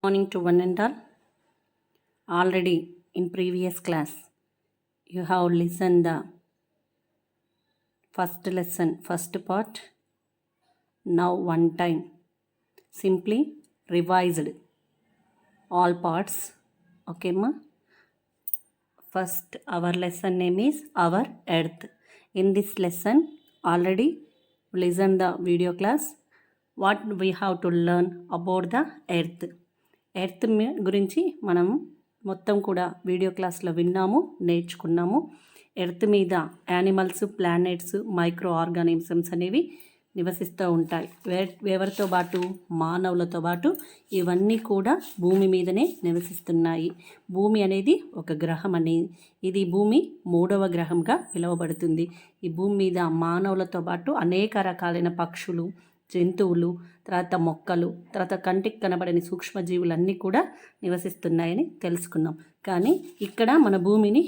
Morning to one and all. Already in previous class you have listened the first lesson, first part. Now one time simply revised all parts. Okay ma? First our lesson name is Our Earth. In this lesson already listen the video class. What we have to learn about the earth. Earth గురించి మనం మొత్తం కూడా video క్లాస్లో విన్నాము, నేర్చుకున్నాము. Earth మీద animals, planets, micro organisms అనేవి నివసిస్తూ ఉంటాయి. ఎవరితో పాటు? మానవులతో పాటు ఇవన్నీ కూడా భూమి మీదనే నివసిస్తున్నాయి. భూమి అనేది ఒక గ్రహం అనేది, ఇది భూమి 3వ గ్రహంగా పిలువబడుతుంది. ఈ భూమి మీద మానవులతో పాటు అనేక రకాలైన పక్షులు, జంతువులు, తర్వాత మొక్కలు, తర్వాత కంటికి కనబడని సూక్ష్మజీవులన్నీ కూడా నివసిస్తున్నాయని తెలుసుకున్నాం. కానీ ఇక్కడ మన భూమిని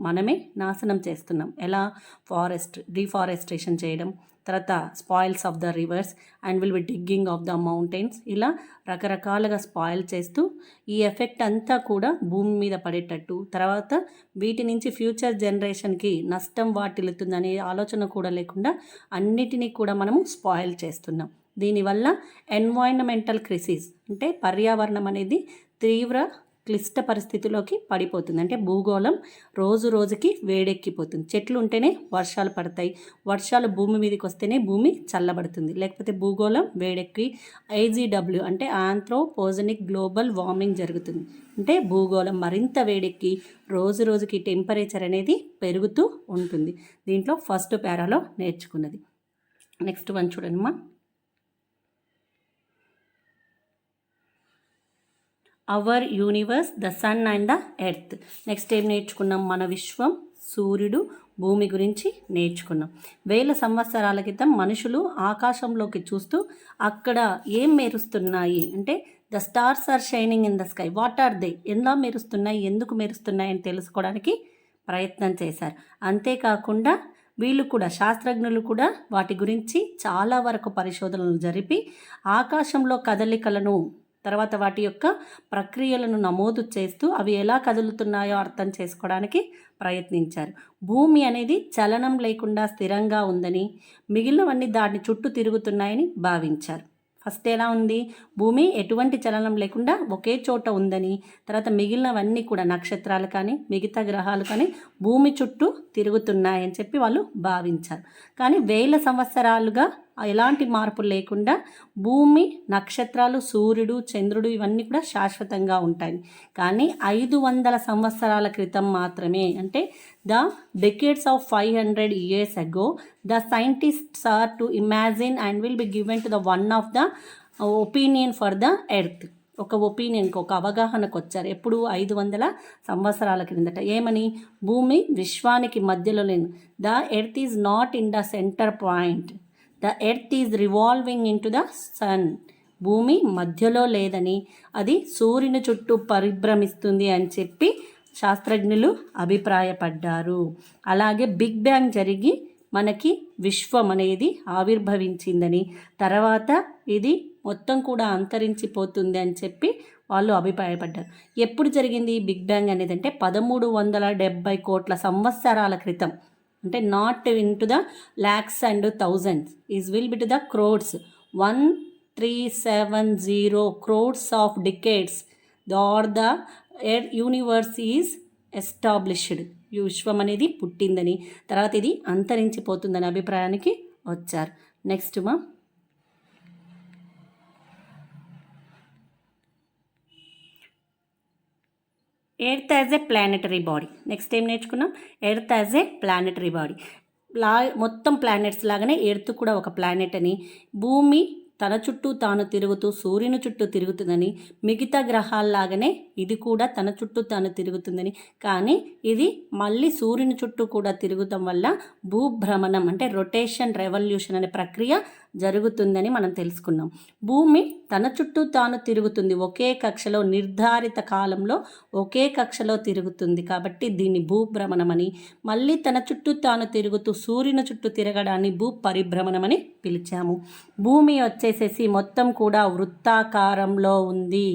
మనమే నాశనం చేస్తున్నాం. ఎలా? డిఫారెస్టేషన్ చేయడం, తర్వాత spoils of the reverse and will B digging of the mountains, ఇలా రకరకాలుగా స్పాయిల్ చేస్తూ ఈ ఎఫెక్ట్ అంతా కూడా భూమి మీద పడేటట్టు, తర్వాత వీటి నుంచి ఫ్యూచర్ జనరేషన్కి నష్టం వాటిల్లుతుందనే ఆలోచన కూడా లేకుండా అన్నిటినీ కూడా మనము స్పాయిల్ చేస్తున్నాం. దీనివల్ల ఎన్వైరన్మెంటల్ క్రైసిస్ అంటే పర్యావరణం అనేది తీవ్ర క్లిష్ట పరిస్థితిలోకి పడిపోతుంది. అంటే భూగోళం రోజు రోజుకి వేడెక్కిపోతుంది. చెట్లు ఉంటేనే వర్షాలు పడతాయి, వర్షాలు భూమి మీదకి వస్తేనే భూమి చల్లబడుతుంది, లేకపోతే భూగోళం వేడెక్కి IGW అంటే ఆంథ్రోపోజెనిక్ గ్లోబల్ వార్మింగ్ జరుగుతుంది. అంటే భూగోళం మరింత వేడెక్కి రోజు రోజుకి టెంపరేచర్ అనేది పెరుగుతూ ఉంటుంది. దీంట్లో ఫస్ట్ పారాలో నేర్చుకున్నది. నెక్స్ట్ వన్ చూడండి మా. Our universe, the sun and the earth. Next ఏం నేర్చుకున్నాం? మన విశ్వం, సూర్యుడు, భూమి గురించి నేర్చుకున్నాం. 1000 సంవత్సరాల క్రితం మనుషులు ఆకాశంలోకి చూస్తూ అక్కడ ఏం మెరుస్తున్నాయి అంటే the stars are shining in the sky, what are they, ఎలా మెరుస్తున్నాయి, ఎందుకు మెరుస్తున్నాయి అని తెలుసుకోవడానికి ప్రయత్నం చేశారు. అంతేకాకుండా వీళ్ళు కూడా, శాస్త్రజ్ఞులు కూడా వాటి గురించి చాలా వరకు పరిశోధనలు జరిపి ఆకాశంలో కదలికలను, తర్వాత వాటి యొక్క ప్రక్రియలను నమోదు చేస్తూ అవి ఎలా కదులుతున్నాయో అర్థం చేసుకోవడానికి ప్రయత్నించారు. భూమి అనేది చలనం లేకుండా స్థిరంగా ఉందని, మిగిలినవన్నీ దాని చుట్టూ తిరుగుతున్నాయని భావించారు. ఫస్ట్ ఎలా ఉంది? భూమి ఎటువంటి చలనం లేకుండా ఒకే చోట ఉందని, తర్వాత మిగిలినవన్నీ కూడా నక్షత్రాలు కానీ మిగతా గ్రహాలు కానీ భూమి చుట్టూ తిరుగుతున్నాయని చెప్పి వాళ్ళు భావించారు. కానీ 1000 సంవత్సరాలుగా ఎలాంటి మార్పులు లేకుండా భూమి, నక్షత్రాలు, సూర్యుడు, చంద్రుడు ఇవన్నీ కూడా శాశ్వతంగా ఉంటాయి. కానీ 500 సంవత్సరాల క్రితం మాత్రమే, అంటే the decades of 500 years ago, the scientists are to imagine and will be given to the one of the opinion for the earth. ఒక ఒపీనియన్కి, ఒక అవగాహనకు వచ్చారు. ఎప్పుడు? 500 సంవత్సరాల క్రిందట. ఏమని? భూమి విశ్వానికి మధ్యలో లేదు. The earth is not in the centre point, the earth is revolving in to the sun. భూమి మధ్యలో లేదని, అది సూర్యుని చుట్టూ పరిభ్రమిస్తుంది అని చెప్పి శాస్త్రజ్ఞులు అభిప్రాయపడ్డారు. అలాగే బిగ్ బ్యాంగ్ జరిగి మనకి విశ్వం అనేది ఆవిర్భవించిందని, తర్వాత ఇది మొత్తం కూడా అంతరించిపోతుంది అని చెప్పి వాళ్ళు అభిప్రాయపడ్డారు. ఎప్పుడు జరిగింది బిగ్ బ్యాంగ్ అనేది అంటే 1370 కోట్ల సంవత్సరాల క్రితం. అంటే not in to the lakhs and thousands, is will be to the crores, 1370 crores of decades or the universe is established. ఈ విశ్వం అనేది పుట్టిందని, తర్వాత ఇది అంతరించిపోతుందని అభిప్రాయానికి వచ్చారు. నెక్స్ట్ మా, earth as a planetary body. Next ఏం నేర్చుకున్నాం? Earth as a planetary body. మొత్తం ప్లానెట్స్ లాగానే ఎర్త్ కూడా ఒక ప్లానెట్ అని, భూమి తన చుట్టూ తాను తిరుగుతూ సూర్యుని చుట్టూ తిరుగుతుందని, మిగతా గ్రహాల్లాగానే ఇది కూడా తన చుట్టూ తాను తిరుగుతుందని, కానీ ఇది మళ్ళీ సూర్యుని చుట్టూ కూడా తిరుగుతాం వల్ల భూభ్రమణం అంటే రొటేషన్ రెవల్యూషన్ అనే ప్రక్రియ జరుగుతుందని మనం తెలుసుకున్నాం. భూమి తన చుట్టూ తాను తిరుగుతుంది, ఒకే కక్షలో నిర్ధారిత కాలంలో ఒకే కక్షలో తిరుగుతుంది కాబట్టి దీన్ని భూభ్రమణమని, మళ్ళీ తన చుట్టూ తాను తిరుగుతూ సూర్యుని చుట్టూ తిరగడాన్ని భూపరిభ్రమణమని పిలిచాము. భూమి వచ్చేసేసి మొత్తం కూడా వృత్తాకారంలో ఉంది.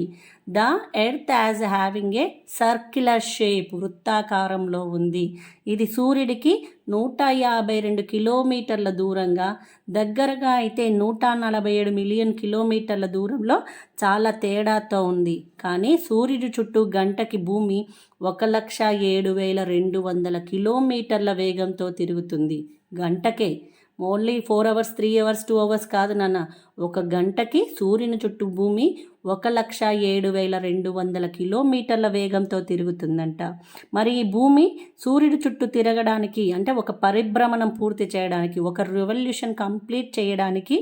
The earth as having a circular shape, వృత్తాకారంలో ఉంది. ఇది సూర్యుడికి 152 కిలోమీటర్ల దూరంగా, దగ్గరగా అయితే 147 మిలియన్ కిలోమీటర్ల దూరంలో చాలా తేడాతో ఉంది. కానీ సూర్యుడి చుట్టూ గంటకి భూమి 1,07,200 కిలోమీటర్ల వేగంతో తిరుగుతుంది. గంటకే, ఓన్లీ 4 అవర్స్ 3 అవర్స్ 2 అవర్స్ కాదు నాన్న, ఒక గంటకి సూర్యుని చుట్టూ భూమి 1,07,200 కిలోమీటర్ల వేగంతో తిరుగుతుందంట. మరి ఈ భూమి సూర్యుడి చుట్టూ తిరగడానికి అంటే ఒక పరిభ్రమణం పూర్తి చేయడానికి, ఒక రెవల్యూషన్ కంప్లీట్ చేయడానికి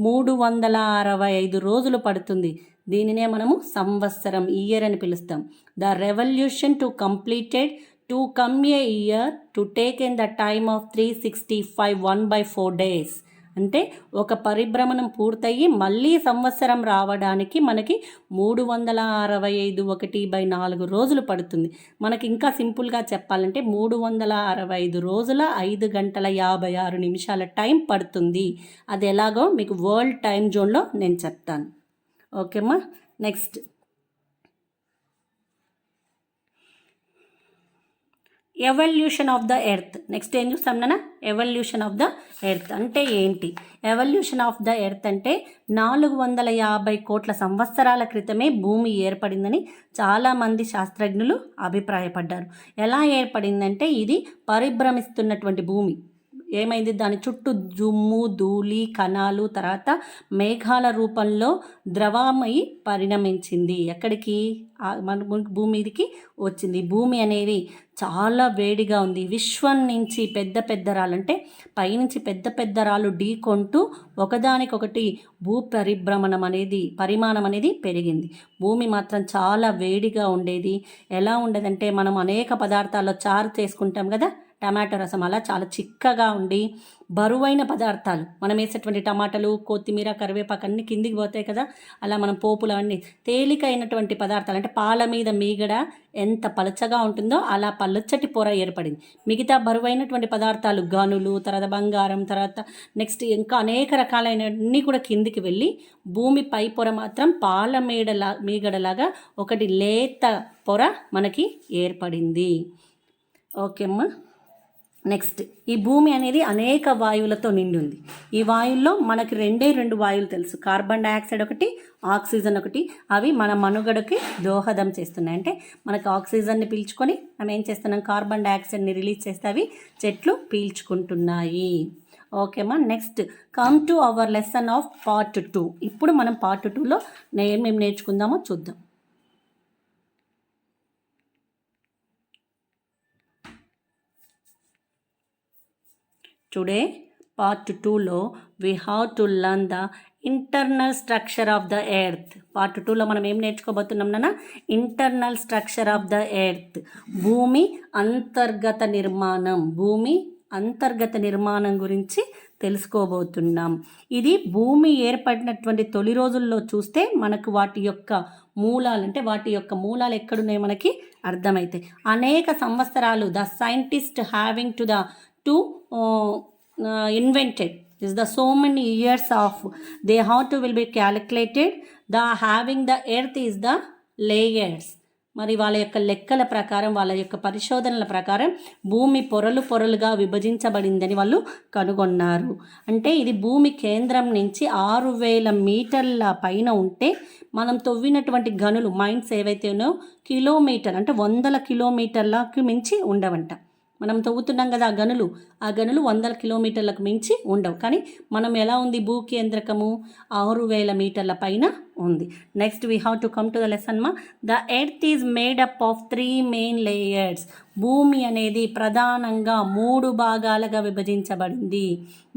365 రోజులు పడుతుంది. దీనినే మనము సంవత్సరం, ఇయర్ అని పిలుస్తాం. The revolution to completed to come a year to take in the time of 365 1/4 days. అంటే ఒక పరిభ్రమణం పూర్తయ్యి మళ్ళీ సంవత్సరం రావడానికి మనకి 365 1/4 రోజులు పడుతుంది. మనకి ఇంకా సింపుల్గా చెప్పాలంటే 365 రోజుల 5 గంటల 56 నిమిషాల టైం పడుతుంది. అది ఎలాగో మీకు వరల్డ్ టైం జోన్లో నేను చెప్తాను. ఓకేమ్మా. Next evolution of the earth. Next ఏం చూస్తాం నాన్న? ఎవల్యూషన్ ఆఫ్ ద ఎర్త్ అంటే ఏంటి? ఎవల్యూషన్ ఆఫ్ ద ఎర్త్ అంటే 450 కోట్ల సంవత్సరాల క్రితమే భూమి ఏర్పడిందని చాలామంది శాస్త్రజ్ఞులు అభిప్రాయపడ్డారు. ఎలా ఏర్పడిందంటే ఇది పరిభ్రమిస్తున్నటువంటి భూమి ఏమైంది, దాని చుట్టూ దుమ్ము ధూళి కణాలు తర్వాత మేఘాల రూపంలో ద్రవమై పరిణమించింది. ఎక్కడికి? మన భూమి మీదకి వచ్చింది. భూమి అనేది చాలా వేడిగా ఉంది. విశ్వం నుంచి పెద్ద పెద్ద రాళ్ళు అంటే పైనుంచి పెద్ద పెద్ద రాళ్ళు ఢీకొంటూ ఒకదానికొకటి పరిమాణం అనేది పెరిగింది. భూమి మాత్రం చాలా వేడిగా ఉండేది. ఎలా ఉండేదంటే మనం అనేక పదార్థాల్లో చారు చేసుకుంటాం కదా, టమాటో రసం, అలా చాలా చిక్కగా ఉండి బరువైన పదార్థాలు మనం వేసేటువంటి టమాటాలు కొత్తిమీర కరివేపాకు అన్నీ కిందికి పోతాయి కదా, అలా మనం పోపులు అన్నీ తేలికైనటువంటి పదార్థాలు అంటే పాల మీద మీగడ ఎంత పలచగా ఉంటుందో అలా పలచటి పొర ఏర్పడింది. మిగతా బరువైనటువంటి పదార్థాలు గనులు, తర్వాత బంగారం, తర్వాత నెక్స్ట్ ఇంకా అనేక రకాలైనవన్నీ కూడా కిందికి వెళ్ళి భూమి పై పొర మాత్రం పాల మీగడలాగా ఒకటి లేత పొర మనకి ఏర్పడింది. ఓకే అమ్మా. నెక్స్ట్ ఈ భూమి అనేది అనేక వాయువులతో నిండి ఉంది. ఈ వాయువుల్లో మనకి రెండు వాయువులు తెలుసు, కార్బన్ డైఆక్సైడ్ ఒకటి, ఆక్సిజన్ ఒకటి. అవి మన మనుగడకి దోహదం చేస్తున్నాయి. అంటే మనకు ఆక్సిజన్ని పీల్చుకొని మనం ఏం చేస్తున్నాం, కార్బన్ డైఆక్సైడ్ని రిలీజ్ చేస్తే అవి చెట్లు పీల్చుకుంటున్నాయి. ఓకేమ్మా. Next come to our lesson of part 2. ఇప్పుడు మనం పార్ట్ 2లో ఏమేమి నేర్చుకుందామో చూద్దాం. Today, part 2లో we have to learn the internal structure of the earth. part 2లో మనం ఏం నేర్చుకోబోతున్నాం నాన్న? Internal structure of the earth, భూమి అంతర్గత నిర్మాణం గురించి తెలుసుకోబోతున్నాం. ఇది భూమి ఏర్పడినటువంటి తొలి రోజుల్లో చూస్తే మనకు వాటి యొక్క మూలాలు ఎక్కడున్నాయి మనకి అర్థమవుతాయి. అనేక సంవత్సరాలు the scientist having to invented is the so many years of they have to will be calculated. The having the earth is the layers. మరి వాళ్ళ యొక్క లెక్కల ప్రకారం, వాళ్ళ యొక్క పరిశోధనల ప్రకారం భూమి పొరలుగా విభజించబడిందని వాళ్ళు కనుగొన్నారు. అంటే ఇది భూమి కేంద్రం నుంచి 6,000 మీటర్ల పైన ఉంటే మనం తవ్వినటువంటి గనులు మైన్స్ ఏవైతే ఉన్నాయో కిలోమీటర్ అంటే 100 కిలోమీటర్లకు మించి ఉండవంట. మనం తవ్వుతున్నాం కదా ఆ గనులు 100 కిలోమీటర్లకు మించి ఉండవు. కానీ మనం ఎలా ఉంది, భూకేంద్రకము 6,000 మీటర్ల పైన ఉంది. Next we have to come to the lesson మా. The earth is made up of 3 main layers. భూమి అనేది ప్రధానంగా 3 భాగాలుగా విభజించబడింది.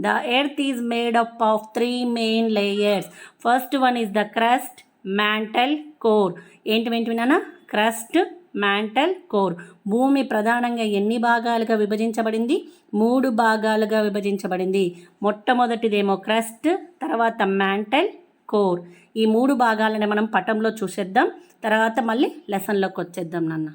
The earth is made up of 3 main layers. First one is the crust, mantle, core. ఏంటి నాన్న? Crust, mantle, core. భూమి ప్రధానంగా ఎన్ని భాగాలుగా విభజించబడింది? 3 భాగాలుగా విభజించబడింది. మొట్టమొదటిదేమో క్రస్ట్, తర్వాత మ్యాంటల్, కోర్. ఈ 3 భాగాలని మనం పటంలో చూసేద్దాం, తర్వాత మళ్ళీ లెసన్లోకి వచ్చేద్దాం నాన్న.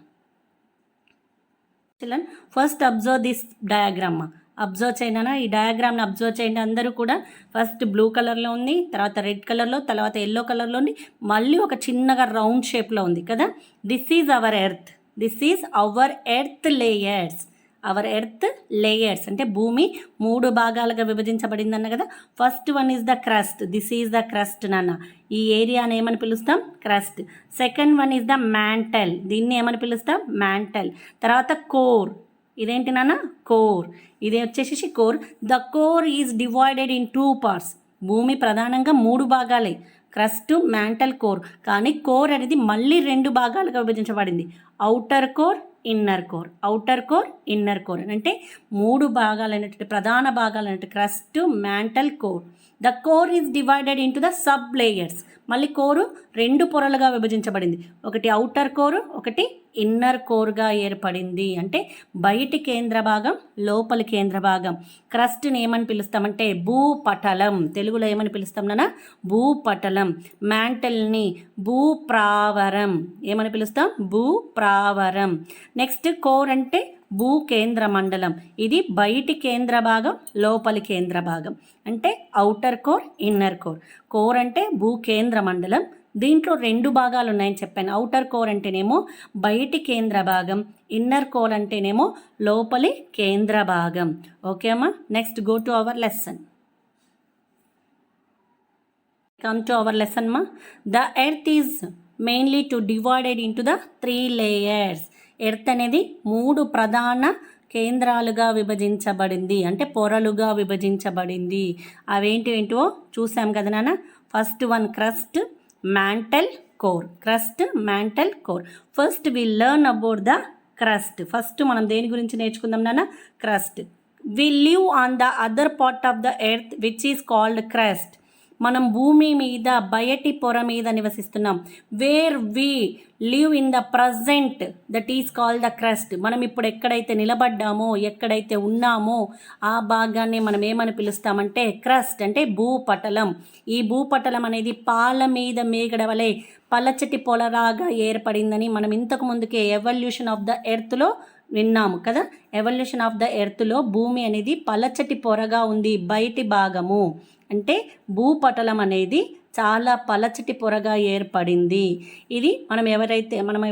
First observe this diagram. Observe చేయండి, ఈ డయాగ్రామ్ని అబ్జర్వ్ చేయండి అందరూ కూడా. ఫస్ట్ బ్లూ కలర్లో ఉంది, తర్వాత రెడ్ కలర్లో, తర్వాత ఎల్లో కలర్లో ఉంది, మళ్ళీ ఒక చిన్నగా రౌండ్ షేప్లో ఉంది కదా. This is our earth. This is our earth layers. Hour earth layers అంటే భూమి 3 భాగాలుగా విభజించబడింది అన్న కదా. First one is the crust. This is the crust నాన్న. ఈ ఏరియాని ఏమని పిలుస్తాం? Crust. Second one is the mantle. దీన్ని ఏమని పిలుస్తాం? మ్యాంటల్. తర్వాత కోర్. ఇదేంటి నాన్న? కోర్. ఇది వచ్చేసి core. The core is divided in 2 parts. భూమి ప్రధానంగా 3 భాగాలే, క్రస్ట్, మ్యాంటల్, కోర్. కానీ కోర్ అనేది మళ్ళీ 2 భాగాలుగా విభజించబడింది. Outer core, inner core. Outer core, inner core అంటే 3 భాగాలైనటువంటి ప్రధాన భాగాలైనటువంటి crust, mantle, core. The core is divided into the sub layers. మళ్ళీ కోరు 2 పొరలుగా విభజించబడింది. ఒకటి ఔటర్ కోర్, ఒకటి ఇన్నర్ కోర్గా ఏర్పడింది. అంటే బయటి కేంద్ర భాగం, లోపలి కేంద్ర భాగం. క్రస్ట్ని ఏమని పిలుస్తామంటే భూపటలం. తెలుగులో ఏమని పిలుస్తాం నాన్న? భూపటలం. మ్యాంటల్ని భూప్రావరం. ఏమని పిలుస్తాం? భూప్రావరం. నెక్స్ట్ కోర్ అంటే భూ కేంద్ర మండలం. ఇది బయటి కేంద్ర భాగం, లోపలి కేంద్ర భాగం. అంటే outer core, inner core. Core అంటే భూ కేంద్ర మండలం. దీంట్లో 2 భాగాలు ఉన్నాయని చెప్పాను. ఔటర్ కోర్ అంటేనేమో బయటి కేంద్ర భాగం, ఇన్నర్ కోర్ అంటేనేమో లోపలి కేంద్ర భాగం. ఓకే అమ్మా. Next go to our lesson. Come to our lesson మా. The earth is mainly to divided into the 3 layers. Earth అనేది 3 ప్రధాన కేంద్రాలుగా విభజించబడింది, అంటే పొరలుగా విభజించబడింది. అవేంటివో చూసాం కదా నాన్న. First one crust, mantle, core. Crust, mantle, core. First we learn about the crust. ఫస్ట్ మనం దేని గురించి నేర్చుకుందాం నాన్న? Crust. We live on the other part of the earth which is called crust. మనం భూమి మీద బయటి పొర మీద నివసిస్తున్నాం. Where we live in the present that is called the crust. మనం ఇప్పుడు ఎక్కడైతే నిలబడ్డామో, ఎక్కడైతే ఉన్నామో ఆ భాగాన్ని మనం ఏమని పిలుస్తామంటే క్రస్ట్, అంటే భూపటలం. ఈ భూపటలం అనేది పాల మీద మేగడ వలె పలచటి పొలరాగా ఏర్పడిందని మనం ఇంతకు ముందుకే ఎవల్యూషన్ ఆఫ్ ద ఎర్త్లో విన్నాము కదా. ఎవల్యూషన్ ఆఫ్ ద ఎర్త్లో భూమి అనేది పలచటి పొరగా ఉంది, బయటి భాగము. అంటే భూపటలం అనేది చాలా పలచటి పొరగా ఏర్పడింది. ఇది మనం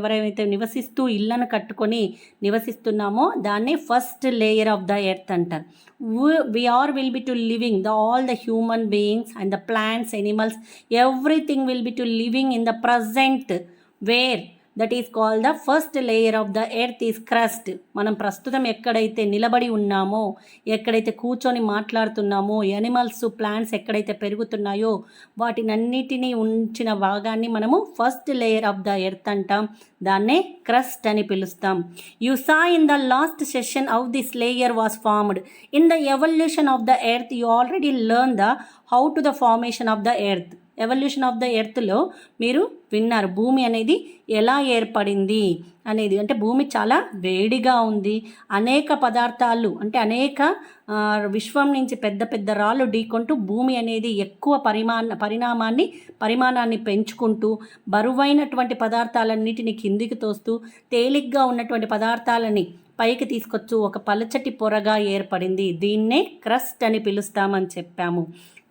ఎవరైతే నివసిస్తూ ఇళ్లను కట్టుకొని నివసిస్తున్నామో దాన్ని first layer of the earth అంటారు. we are will be to living, all the human beings and the plants, animals, everything will be to living in the present, where that is called the first layer of the earth is crust. మనం ప్రస్తుతం ఎక్కడైతే నిలబడి ఉన్నామో, ఎక్కడైతే కూర్చొని మాట్లాడుతున్నామో, animals, plants ఎక్కడైతే పెరుగుతున్నాయో వాటినన్నిటినీ ఉంచిన భాగాన్ని మనము first layer of the earth అంటాం. దాన్నే క్రస్ట్ అని పిలుస్తాం. You saw in the last session how this layer was formed. In the evolution of the earth you already learn the how to the formation of the earth. Evolution of the ఎర్త్లో మీరు విన్నారు భూమి అనేది ఎలా ఏర్పడింది అనేది. అంటే భూమి చాలా వేడిగా ఉంది, అనేక పదార్థాలు అంటే అనేక విశ్వం నుంచి పెద్ద పెద్ద రాళ్ళు ఢీకొంటూ భూమి అనేది ఎక్కువ పరిమాణాన్ని పెంచుకుంటూ బరువైనటువంటి పదార్థాలన్నిటిని కిందికి తోస్తూ తేలిగ్గా ఉన్నటువంటి పదార్థాలని పైకి తీసుకొచ్చు ఒక పలచటి పొరగా ఏర్పడింది. దీన్నే క్రస్ట్ అని పిలుస్తామని చెప్పాము.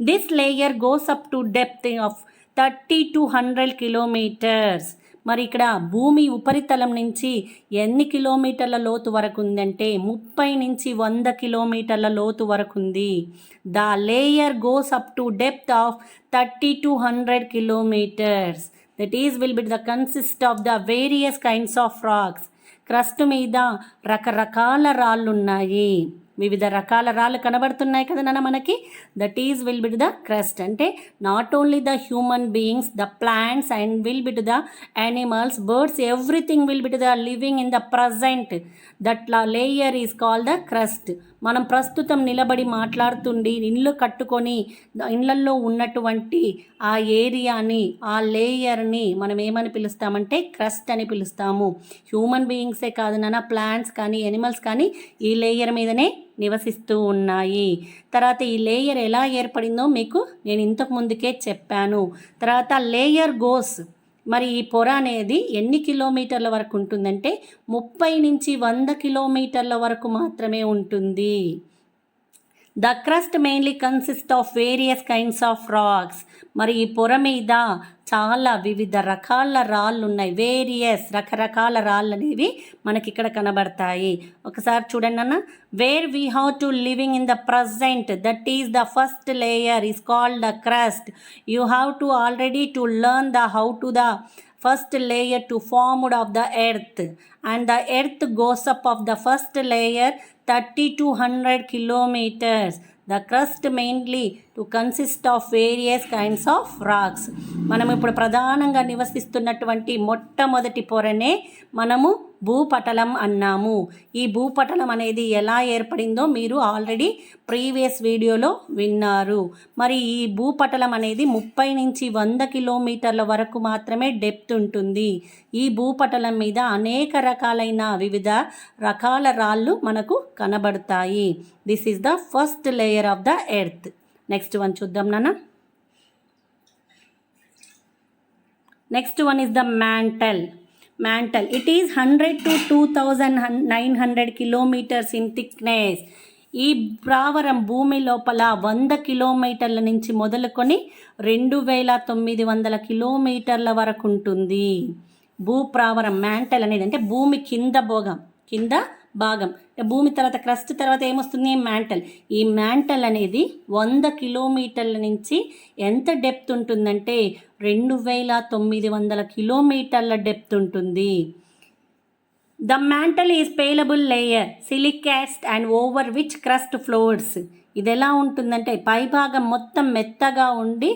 This layer goes up to depth of 30 to 100 kilometers. మరి ఇక్కడ భూమి ఉపరితలం నుంచి ఎన్ని కిలోమీటర్ల లోతు వరకు ఉందంటే 30 నుంచి 100 కిలోమీటర్ల లోతు వరకు ఉంది. The layer goes up to depth of 30 to 100 kilometers. That is will be the consist of the various kinds of rocks. Crust మీద రకరకాల రాళ్ళు ఉన్నాయి, వివిధ రకాల రాళ్ళు కనబడుతున్నాయి కదా నాన్న మనకి. That is will be to the crust. అంటే not only the human beings, the plants and will be to the animals, birds, everything will be to the living in the present. That layer is called the crust. మనం ప్రస్తుతం నిలబడి మాట్లాడుతుండి ఇళ్ళు కట్టుకొని ఇళ్ళల్లో ఉన్నటువంటి ఆ ఏరియాని, ఆ లేయర్ని మనం ఏమని పిలుస్తామంటే క్రస్ట్ అని పిలుస్తాము. హ్యూమన్ బీయింగ్సే కాదు నాన్న, ప్లాంట్స్ కానీ ఎనిమల్స్ కానీ ఈ లేయర్ మీదనే నివసిస్తూ ఉన్నాయి. తర్వాత ఈ లేయర్ ఎలా ఏర్పడిందో మీకు నేను ఇంతకు ముందుకే చెప్పాను. తర్వాత లేయర్ గోస్, మరి ఈ పొర అనేది ఎన్ని కిలోమీటర్ల వరకు ఉంటుందంటే 30 నుంచి 100 కిలోమీటర్ల వరకు మాత్రమే ఉంటుంది. The crust mainly consist of various kinds of rocks. మరి ఈ పొర మీద చాలా వివిధ రకాల రాళ్ళు ఉన్నాయి. రకరకాల రాళ్ళు అనేవి మనకి ఇక్కడ కనబడతాయి. ఒకసారి చూడండి అన్న. Where we have to living in the present, that is the first layer is called the crust. You have to already to learn the how to the first layer to formed of the earth, and the earth goes up of the first layer 30 to 100 kilometers. The crust mainly to consist of various kinds of rocks. మనం ఇప్పుడు ప్రధానంగా నివసిస్తున్నటువంటి మొట్టమొదటి పొరనే మనము భూపటలం అన్నాము. ఈ భూపటలం అనేది ఎలా ఏర్పడిందో మీరు ఆల్రెడీ ప్రీవియస్ వీడియోలో విన్నారు. మరి ఈ భూపటలం అనేది 30 నుంచి 100 కిలోమీటర్ల వరకు మాత్రమే డెప్త్ ఉంటుంది. ఈ భూపటలం మీద అనేక రకాలైన వివిధ రకాల రాళ్ళు మనకు కనబడతాయి. This is the first layer of the earth. Next one చూద్దాం నాన్న. Next one is the mantle. It is 100 to 2900 kilometers in thickness. ఈ ప్రావరం భూమి లోపల 100 కిలోమీటర్ల నుంచి మొదలుకొని 2900 కిలోమీటర్ల వరకు ఉంటుంది. భూప్రావరం మ్యాంటల్ అనేది అంటే భూమి కింద భాగం. భూమి తర్వాత క్రస్ట్ తర్వాత ఏమొస్తుంది? మ్యాంటల్. ఈ మ్యాంటల్ అనేది 100 కిలోమీటర్ల నుంచి ఎంత డెప్త్ ఉంటుందంటే 2900 కిలోమీటర్ల డెప్త్ ఉంటుంది. The mantle is bailable layer silicates and over which crust floats. ఇది ఎలా ఉంటుందంటే పైభాగం మొత్తం మెత్తగా ఉండి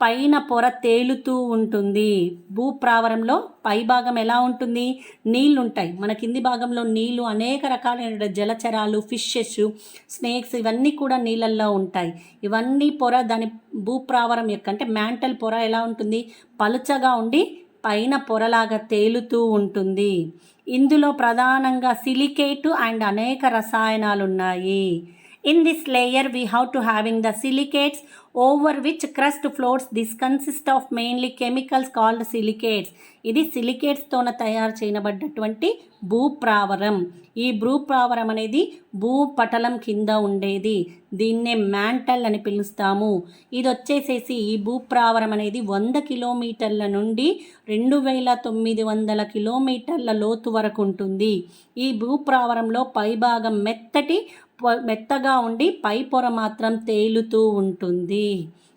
పైన పొర తేలుతూ ఉంటుంది. భూప్రావరంలో పైభాగం ఎలా ఉంటుంది? నీళ్ళు ఉంటాయి. మన కింది భాగంలో నీళ్ళు, అనేక రకాలైన జలచరాలు, ఫిషెస్, స్నేక్స్ ఇవన్నీ కూడా నీళ్ళల్లో ఉంటాయి. ఇవన్నీ పొర దాని భూప్రావరం యొక్క అంటే మ్యాంటల్ పొర ఎలా ఉంటుంది? పలుచగా ఉండి పైన పొరలాగా తేలుతూ ఉంటుంది. ఇందులో ప్రధానంగా సిలికేటు అండ్ అనేక రసాయనాలు ఉన్నాయి. In this layer we have to having the silicates over which crust floats. This consists of mainly chemicals called silicates. ఇది సిలికేట్స్తోన తయారు చేయబడ్డటువంటి భూప్రావరం. ఈ భూప్రావరం అనేది భూపటలం కింద ఉండేది. దీన్నే మ్యాంటల్ అని పిలుస్తాము. ఇది వచ్చేసేసి ఈ భూప్రావరం అనేది 100 కిలోమీటర్ల నుండి 2900 కిలోమీటర్ల లోతు వరకు ఉంటుంది. ఈ భూప్రావరంలో పైభాగం మెత్తగా ఉండి పై పొర మాత్రం తేలుతూ ఉంటుంది.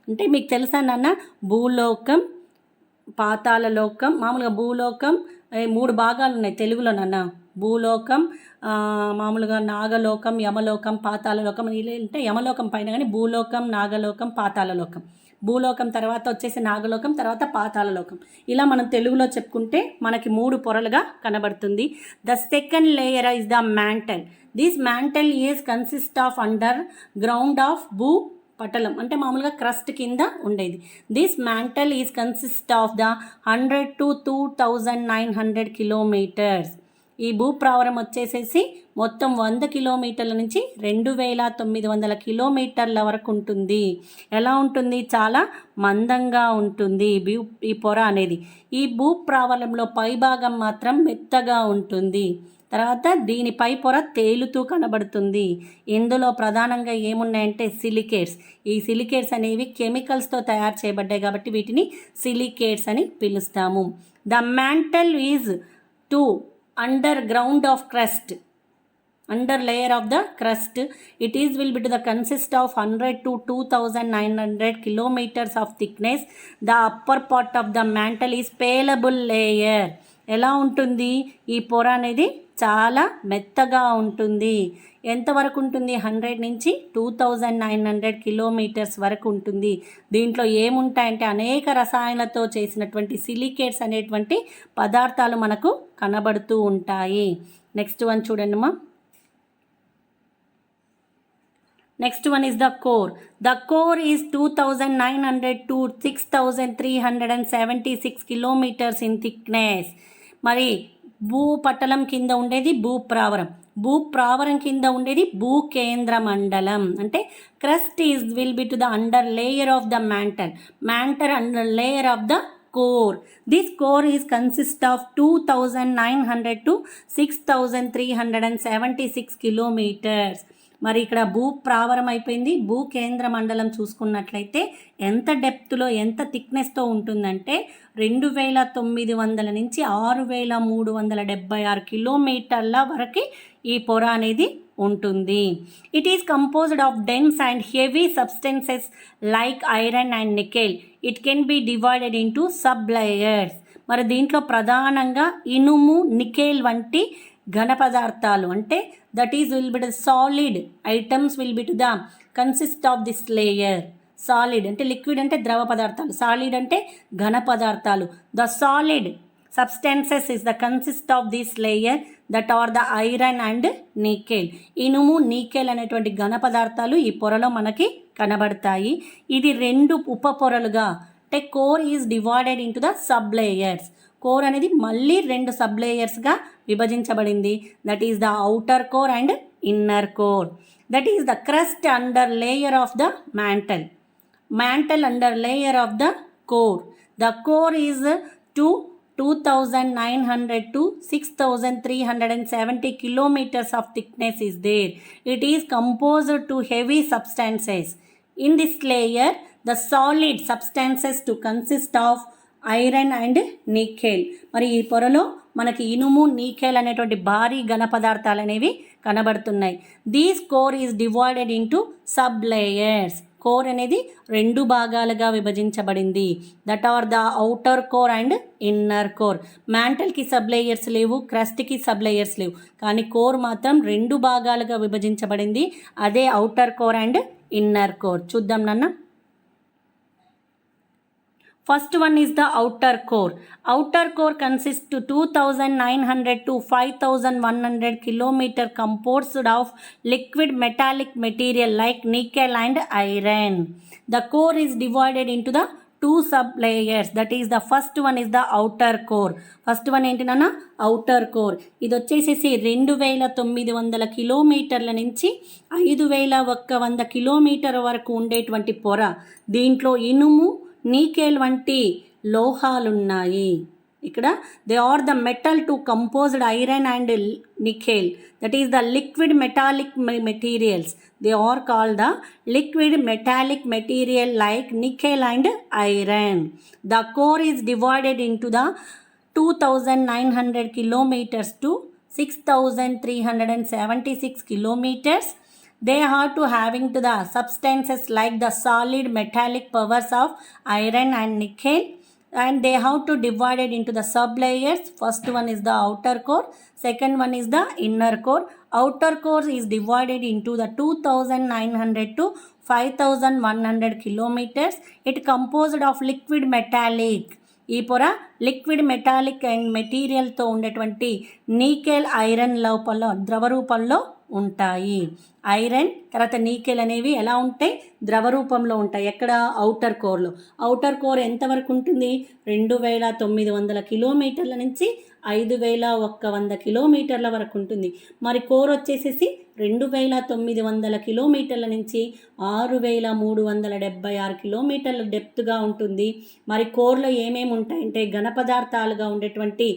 అంటే మీకు తెలుసా నాన్న, భూలోకం, పాతాళలోకం. మామూలుగా భూలోకం 3 భాగాలు ఉన్నాయి తెలుగులో నాన్న. భూలోకం, మామూలుగా నాగలోకం, యమలోకం, పాతాళలోకం. అంటే యమలోకం పైన కానీ భూలోకం, నాగలోకం, పాతాళలోకం. భూలోకం తర్వాత వచ్చేసి నాగలోకం, తర్వాత పాతాళలోకం. ఇలా మనం తెలుగులో చెప్పుకుంటే మనకి 3 పొరలుగా కనబడుతుంది. The second layer is the mantle. This mantle is consist of underground of భూపటలం అంటే మామూలుగా క్రస్ట్ కింద ఉండేది. This mantle is consist of the 100 to 2900 kilometres. ఈ భూప్రావరం వచ్చేసేసి మొత్తం 100 కిలోమీటర్ల నుంచి 2900 కిలోమీటర్ల వరకు ఉంటుంది. ఎలా ఉంటుంది? చాలా మందంగా ఉంటుంది ఈ పొర అనేది. ఈ భూప్రావరంలో పైభాగం మాత్రం మెత్తగా ఉంటుంది. తర్వాత దీనిపై పొర తేలుతూ కనబడుతుంది. ఇందులో ప్రధానంగా ఏమున్నాయంటే సిలికేట్స్. ఈ సిలికేట్స్ అనేవి కెమికల్స్తో తయారు చేయబడ్డాయి కాబట్టి వీటిని సిలికేట్స్ అని పిలుస్తాము. The mantle is to under ground of crust, under layer of the crust. It is will be to the consist of 100 to 2900 kilometers of thickness. The upper part of the mantle is bailable layer. ఎలా ఉంటుంది? ఈ పొర అనేది చాలా మెత్తగా ఉంటుంది. ఎంతవరకు ఉంటుంది? 100 నుంచి 2900 కిలోమీటర్స్ వరకు ఉంటుంది. దీంట్లో ఏముంటాయంటే అనేక రసాయనాలతో చేసినటువంటి సిలికేట్స్ అనేటువంటి పదార్థాలు మనకు కనబడుతూ ఉంటాయి. నెక్స్ట్ వన్ చూడండి అమ్మా. Next one is the core. The core is 2900 to 6376 kilometers in thickness. మరి భూపటలం కింద ఉండేది భూప్రావరం, భూప్రావరం కింద ఉండేది భూకేంద్ర మండలం. అంటే crust is will be to the under layer of the mantle under layer of the core. This core is consist of 2900 to 6376 kilometers. మరి ఇక్కడ భూప్రావరం అయిపోయింది. భూకేంద్ర మండలం చూసుకున్నట్లయితే ఎంత డెప్త్లో ఎంత థిక్నెస్తో ఉంటుందంటే 2900 నుంచి 6376 కిలోమీటర్ల వరకు ఈ పొర అనేది ఉంటుంది. It is composed of dense and heavy substances like iron and nickel. It can be divided into sub layers. మరి దీంట్లో ప్రధానంగా ఇనుము, నికెల్ వంటి ఘన పదార్థాలు, అంటే that is will be the solid items will be to the consist of this layer. Solid అంటే liquid అంటే ద్రవ పదార్థాలు, సాలిడ్ అంటే ఘన పదార్థాలు. The solid substances is the consist of this layer that are the iron and nickel. ఇనుము, నీకెల్ అనేటువంటి ఘన పదార్థాలు ఈ పొరలో మనకి కనబడతాయి. ఇది రెండు ఉప పొరలుగా, అంటే core is divided into the sub layers. Core అనేది మళ్ళీ రెండు సబ్ లేయర్స్గా విభజించబడింది. That is the outer core and inner core. That is the crust under layer of the mantle under layer of the core. The core is 2900 to 6370 kilometers of thickness is there. It is composed to heavy substances. In this layer, the solid substances to consist of iron and nickel. మరి ఈ పొరలో మనకి ఇనుము, నీకెల్ అనేటువంటి భారీ ఘన పదార్థాలు అనేవి కనబడుతున్నాయి. These core is divided into sub layers. Core అనేది రెండు భాగాలుగా విభజించబడింది. That are the outer core and inner core. మ్యాంటల్కి సబ్ లేయర్స్ లేవు, క్రస్ట్కి సబ్ లేయర్స్ లేవు, కానీ కోర్ మాత్రం రెండు భాగాలుగా విభజించబడింది. అదే outer core and inner core. చూద్దాం నాన్న. First one is the outer core. Outer core consists to 2900 to 5100 kilometer composed of liquid metallic material like nickel and iron. The core is divided into the two sub layers. That is the first one is the outer core. First one ఏంటి నాన్న? outer core. ఇది వచ్చేసేసి 2900 కిలోమీటర్ల నుంచి 5100 kilometre వరకు ఉండేటువంటి పొర. దీంట్లో ఇనుము, నీకెల్ వంటి లోహాలున్నాయి. ఇక్కడ they are the metal to composed iron and nickel. That is the liquid metallic materials. They are called the liquid metallic material like nickel and iron. The core is divided into the 2900 kilometers to 6376 kilometers. They are to having to the substances like the solid metallic powers of iron and nickel, and they have to divide it into the sub layers. First one is the outer core, second one is the inner core. Outer core is divided into the 2900 to 5100 kilometers. It composed of liquid metallic. ఈ పొర liquid metallic and మెటీరియల్తో ఉండేటువంటి నీకెల్, iron లోపల ద్రవ రూపంలో ఉంటాయి. Iron తర్వాత నీకెల్ అనేవి ఎలా ఉంటాయి? ద్రవ రూపంలో ఉంటాయి. ఎక్కడ? ఔటర్ కోర్లో. ఔటర్ కోర్ ఎంతవరకు ఉంటుంది? 2900 కిలోమీటర్ల నుంచి 5100 కిలోమీటర్ల వరకు ఉంటుంది. మరి కోర్ వచ్చేసేసి 2900 కిలోమీటర్ల నుంచి 6376 కిలోమీటర్ల డెప్త్గా ఉంటుంది. మరి కోర్లో ఏమేమి ఉంటాయంటే ఘన పదార్థాలుగా ఉండేటువంటి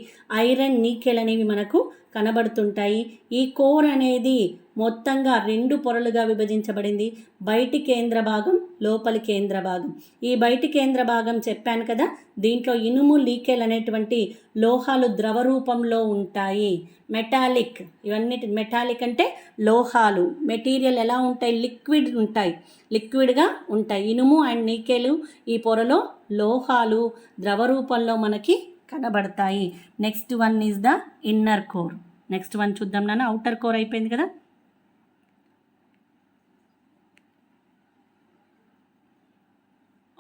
ఐరన్, నీకెల్ అనేవి మనకు కనబడుతుంటాయి. ఈ కోర్ అనేది మొత్తంగా రెండు పొరలుగా విభజించబడింది. బయటి కేంద్ర భాగం, లోపలి కేంద్ర భాగం. ఈ బయటి కేంద్ర భాగం చెప్పాను కదా, దీంట్లో ఇనుము, నీకెల్ అనేటువంటి లోహాలు ద్రవ రూపంలో ఉంటాయి. మెటాలిక్, ఇవన్నీ మెటాలిక్ అంటే లోహాలు. మెటీరియల్ ఎలా ఉంటాయి? లిక్విడ్ ఉంటాయి, లిక్విడ్గా ఉంటాయి. ఇనుము అండ్ నీకెల్ ఈ పొరలో లోహాలు ద్రవ రూపంలో మనకి కనబడతాయి. Next one is the inner core. Next one చూద్దాం నాన్న. అవుటర్ కోర్ అయిపోయింది కదా.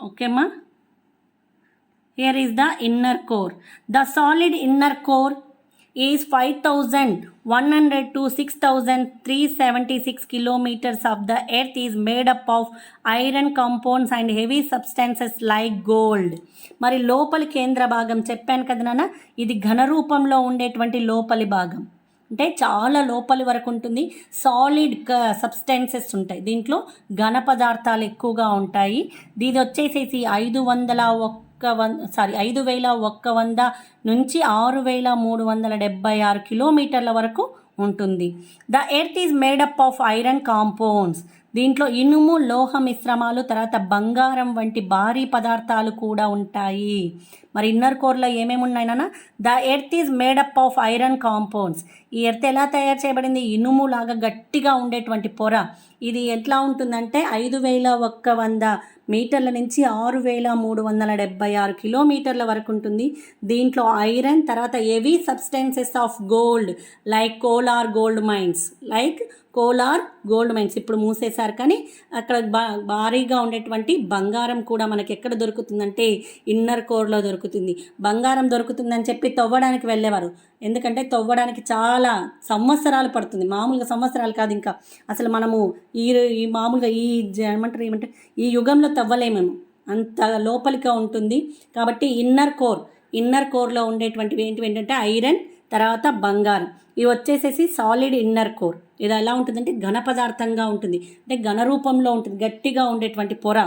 ఓకేమ్మా. Here is the inner core. The solid inner core is 5100 to 6376 kilometers of the earth is made up of iron compounds and heavy substances like gold. మరి లోపలి కేంద్ర భాగం చెప్పాను కదా నాన్న, ఇది ఘన రూపంలో ఉండేటువంటి లోపలి భాగం, అంటే చాలా లోపలి వరకు ఉంటుంది. సాలిడ్ సబ్స్టెన్సెస్ ఉంటాయి, దీంట్లో ఘన పదార్థాలు ఎక్కువగా ఉంటాయి. దీని వచ్చేసేసి 5100 నుంచి 6376 కిలోమీటర్ల వరకు ఉంటుంది. The earth is made up of iron compounds. దీంట్లో ఇనుము, లోహ మిశ్రమాలు, తర్వాత బంగారం వంటి భారీ పదార్థాలు కూడా ఉంటాయి. మరి ఇన్నర్ కోర్లో ఏమేమి ఉన్నాయి నాన్న? The earth is made up of iron compounds. ఈ ఎర్త్ ఎలా తయారు చేయబడింది? ఇనుము లాగా గట్టిగా ఉండేటువంటి పొర. ఇది ఎట్లా ఉంటుందంటే 5100 మీటర్ల నుంచి 6376 కిలోమీటర్ల వరకు ఉంటుంది. దీంట్లో ఐరన్, తర్వాత heavy substances of gold like Kolar gold mines, ఇప్పుడు మూసేశారు, కానీ అక్కడ భారీగా ఉండేటువంటి బంగారం కూడా మనకి ఎక్కడ దొరుకుతుందంటే ఇన్నర్ కోర్లో దొరుకుతుంది. బంగారం దొరుకుతుందని చెప్పి తవ్వడానికి వెళ్ళేవారు, ఎందుకంటే తవ్వడానికి చాలా సంవత్సరాలు పడుతుంది, మామూలుగా సంవత్సరాలు కాదు. ఇంకా అసలు మనము మామూలుగా ఏమంటే ఈ యుగంలో తవ్వలేమేమో, అంత లోపలిగా ఉంటుంది. కాబట్టి ఇన్నర్ కోర్లో ఉండేటువంటివి ఏంటంటే ఐరన్, తర్వాత బంగారం. ఇవి వచ్చేసేసి సాలిడ్ ఇన్నర్ కోర్. ఇది ఎలా ఉంటుందంటే ఘన పదార్థంగా ఉంటుంది, అంటే ఘన రూపంలో ఉంటుంది, గట్టిగా ఉండేటువంటి పొర.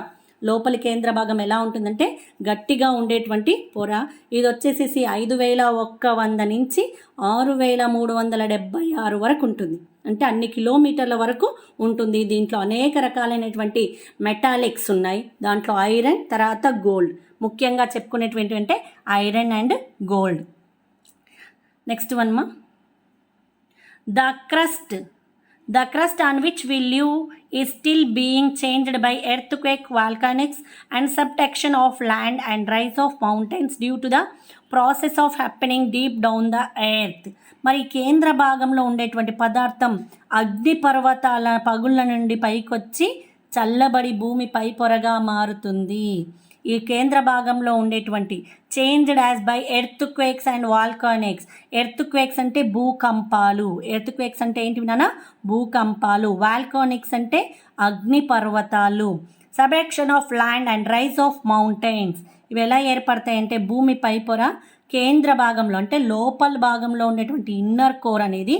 లోపలి కేంద్ర భాగం ఎలా ఉంటుందంటే గట్టిగా ఉండేటువంటి పొర. ఇది వచ్చేసేసి 5100 నుంచి 6376 వరకు ఉంటుంది, అంటే అన్ని కిలోమీటర్ల వరకు ఉంటుంది. దీంట్లో అనేక రకాలైనటువంటి మెటాలిక్స్ ఉన్నాయి. దాంట్లో ఐరన్, తర్వాత గోల్డ్, ముఖ్యంగా చెప్పుకునేటువంటి అంటే iron and gold. Next one మా, the crust on which we live is still being changed by earthquake, volcanics and subduction of land and rise of mountains due to the process of happening deep down the earth. మరి కేంద్ర భాగంలో ఉండేటువంటి పదార్థం అగ్నిపర్వతాల పగుళ్ళ నుండి పైకొచ్చి చల్లబడి భూమి పై పొరగా మారుతుంది. ఈ కేంద్ర భాగంలో ఉండేటువంటి changed as by earthquakes and volcanics. Earthquakes అంటే భూకంపాలు, ఎర్త్క్వేక్స్ అంటే ఏంటి నాన్న? భూకంపాలు. వాల్కానిక్స్ అంటే అగ్ని పర్వతాలు. Subduction of land and rise of mountains. ఇవి ఎలా ఏర్పడతాయంటే భూమి పై పొర కేంద్ర భాగంలో, అంటే లోపల భాగంలో ఉండేటువంటి ఇన్నర్ కోర్ అనేది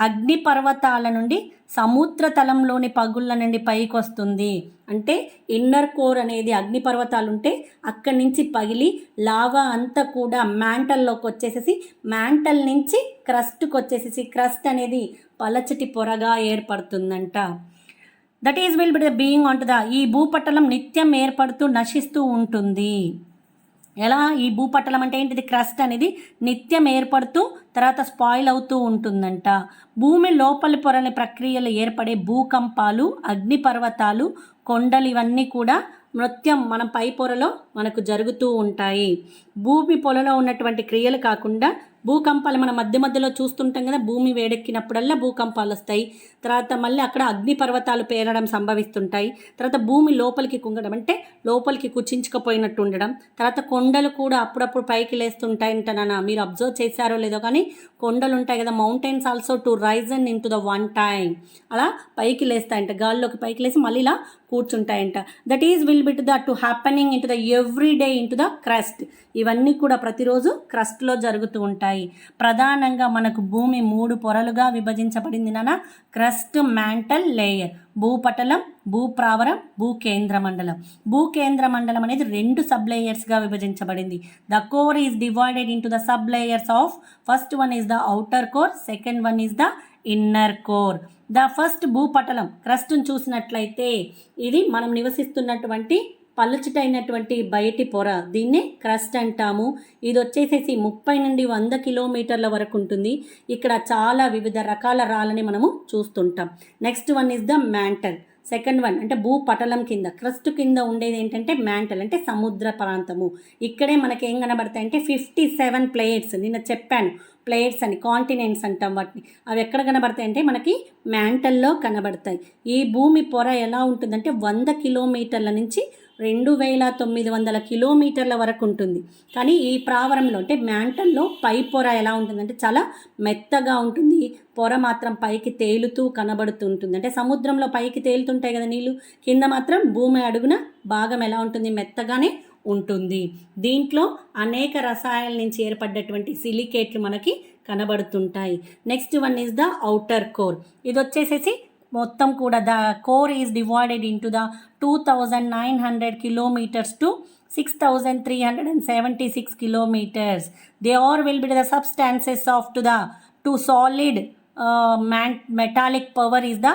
అగ్ని పర్వతాల నుండి సముద్ర తలంలోని పగుళ్ళ నుండి పైకి వస్తుంది. అంటే ఇన్నర్ కోర్ అనేది అగ్ని పర్వతాలు ఉంటే అక్కడి నుంచి పగిలి లావా అంతా కూడా మ్యాంటల్లోకి వచ్చేసేసి మ్యాంటల్ నుంచి క్రస్ట్కి వచ్చేసేసి క్రస్ట్ అనేది పలచటి పొరగా ఏర్పడుతుందంట. That is will be the being on to the, ఈ భూపటలం నిత్యం ఏర్పడుతూ నశిస్తూ ఉంటుంది. ఎలా? ఈ భూపటలం అంటే ఏంటిది? క్రస్ట్ అనేది నిత్యం ఏర్పడుతూ తర్వాత స్పాయిల్ అవుతూ ఉంటుందంట. భూమి లోపలి పొరల ప్రక్రియలు ఏర్పడే భూకంపాలు, అగ్నిపర్వతాలు, కొండలు, ఇవన్నీ కూడా నృత్యం మన పై పొరలో మనకు జరుగుతూ ఉంటాయి. భూమి పొరలో ఉన్నటువంటి క్రియలు కాకుండా భూకంపాలు మన మధ్యలో చూస్తుంటాం కదా, భూమి వేడెక్కినప్పుడల్లా భూకంపాలు వస్తాయి. తర్వాత మళ్ళీ అక్కడ అగ్నిపర్వతాలు పేరడం సంభవిస్తుంటాయి. తర్వాత భూమి లోపలికి కుంగడం, అంటే లోపలికి కుచించుకుపోయినట్టు ఉండడం. తర్వాత కొండలు కూడా అప్పుడప్పుడు పైకి లేస్తుంటాయంట నాన్న, మీరు అబ్జర్వ్ చేశారో లేదో కానీ కొండలు ఉంటాయి కదా, mountains also to risen in to the one time, అలా పైకి లేస్తాయంట, గాల్లోకి పైకి లేసి మళ్ళీ ఇలా కూర్చుంటాయంట. That is will be to the to happening in to the every day in to the crust. ఇవన్నీ కూడా ప్రతిరోజు క్రస్ట్లో జరుగుతూ ఉంటాయి. ప్రధానంగా మనకు భూమి 3 పొరలుగా విభజించబడింది నాన్న. Crust, mantle, layer. భూపటలం, భూప్రావరం, భూకేంద్ర మండలం. భూకేంద్ర మండలం అనేది 2 సబ్ లేయర్స్గా విభజించబడింది. The core is divided into the sub layers of, first one is the outer core, second one is the inner core. The first భూపటలం క్రస్ట్ను చూసినట్లయితే ఇది మనం నివసిస్తున్నటువంటి పలుచటైనటువంటి బయటి పొర, దీన్నే క్రస్ట్ అంటాము. ఇది వచ్చేసేసి 30 నుండి 100 కిలోమీటర్ల వరకు ఉంటుంది. ఇక్కడ చాలా వివిధ రకాల రాళ్ళని మనము చూస్తుంటాం. Next one is the mantle. Second one అంటే భూపటలం కింద, క్రస్ట్ కింద ఉండేది ఏంటంటే మ్యాంటల్, అంటే సముద్ర ప్రాంతము. ఇక్కడే మనకి ఏం కనబడతాయి అంటే 57 ప్లేట్స్, నిన్న చెప్పాను ప్లేట్స్ అని, కాంటినెంట్స్ అంటాం వాటిని. అవి ఎక్కడ కనబడతాయి అంటే మనకి మ్యాంటల్లో కనబడతాయి. ఈ భూమి పొర ఎలా ఉంటుందంటే 100 కిలోమీటర్ల నుంచి 2900 కిలోమీటర్ల వరకు ఉంటుంది. కానీ ఈ ప్రావరంలో అంటే మ్యాంటల్లో పై పొర ఎలా ఉంటుందంటే చాలా మెత్తగా ఉంటుంది. పొర మాత్రం పైకి తేలుతూ కనబడుతుంటుంది. అంటే సముద్రంలో పైకి తేలుతుంటాయి కదా నీళ్ళు, కింద మాత్రం భూమి అడుగున భాగం ఎలా ఉంటుంది, మెత్తగానే ఉంటుంది. దీంట్లో అనేక రసాయనాల నుంచి ఏర్పడ్డటువంటి సిలికేట్లు మనకి కనబడుతుంటాయి. Next one is the outer core. ఇది వచ్చేసేసి మొత్తం కూడా the core is divided into the 2900 kilometres to 6376 kilometres. They are will be the substances of to solid metallic power is the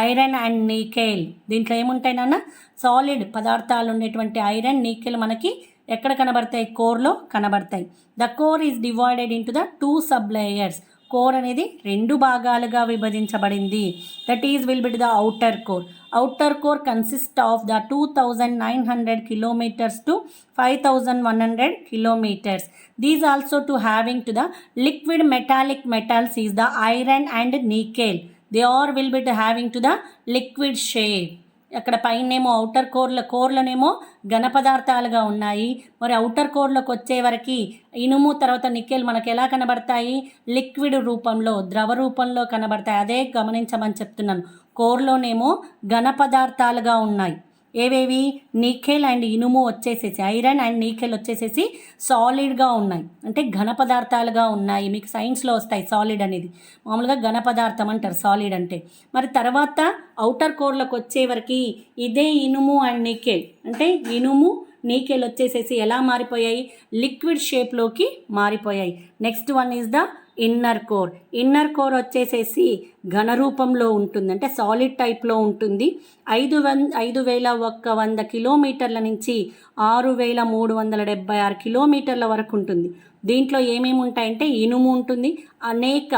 iron and nickel. దీంట్లో ఏముంటాయి నాన్న, solid పదార్థాలు ఉండేటువంటి iron, nickel మనకి ఎక్కడ కనబడతాయి, కోర్లో కనబడతాయి. The core is divided into the 2 sub layers. Core అనేది 2 భాగాలుగా విభజించబడింది. That is will be the outer core. Outer core consist of the 2900 kilometres to 5100 kilometres. These also to having to the liquid metallic metals is the iron and nickel. They all will be to having to the liquid shape. అక్కడ పైనేమో outer కోర్లోనేమో ఘన పదార్థాలుగా ఉన్నాయి. మరి outer కోర్లోకి వచ్చే వరకు ఇనుము తర్వాత nickel మనకు ఎలా కనబడతాయి, లిక్విడ్ రూపంలో, ద్రవ రూపంలో కనబడతాయి. అదే గమనించమని చెప్తున్నాను. కోర్లోనేమో ఘన పదార్థాలుగా ఉన్నాయి. ఏవేవి, నికెల్ అండ్ ఇనుము వచ్చేసేసి, ఐరన్ అండ్ నికెల్ వచ్చేసేసి సాలిడ్గా ఉన్నాయి, అంటే ఘన పదార్థాలుగా ఉన్నాయి. మీకు సైన్స్లో వస్తాయి సాలిడ్ అనేది. మామూలుగా ఘన పదార్థం అంటారు సాలిడ్ అంటే. మరి తర్వాత ఔటర్ కోర్లోకి వచ్చే వరకు ఇదే ఇనుము అండ్ నికెల్, అంటే ఇనుము నికెల్ వచ్చేసేసి ఎలా మారిపోయాయి, లిక్విడ్ షేప్లోకి మారిపోయాయి. Next one is the inner core. Inner core వచ్చేసేసి ఘన రూపంలో ఉంటుంది, అంటే సాలిడ్ టైప్లో ఉంటుంది. 5100 కిలోమీటర్ల నుంచి 6376 కిలోమీటర్ల వరకు ఉంటుంది. దీంట్లో ఏమేమి ఉంటాయంటే ఇనుము ఉంటుంది, అనేక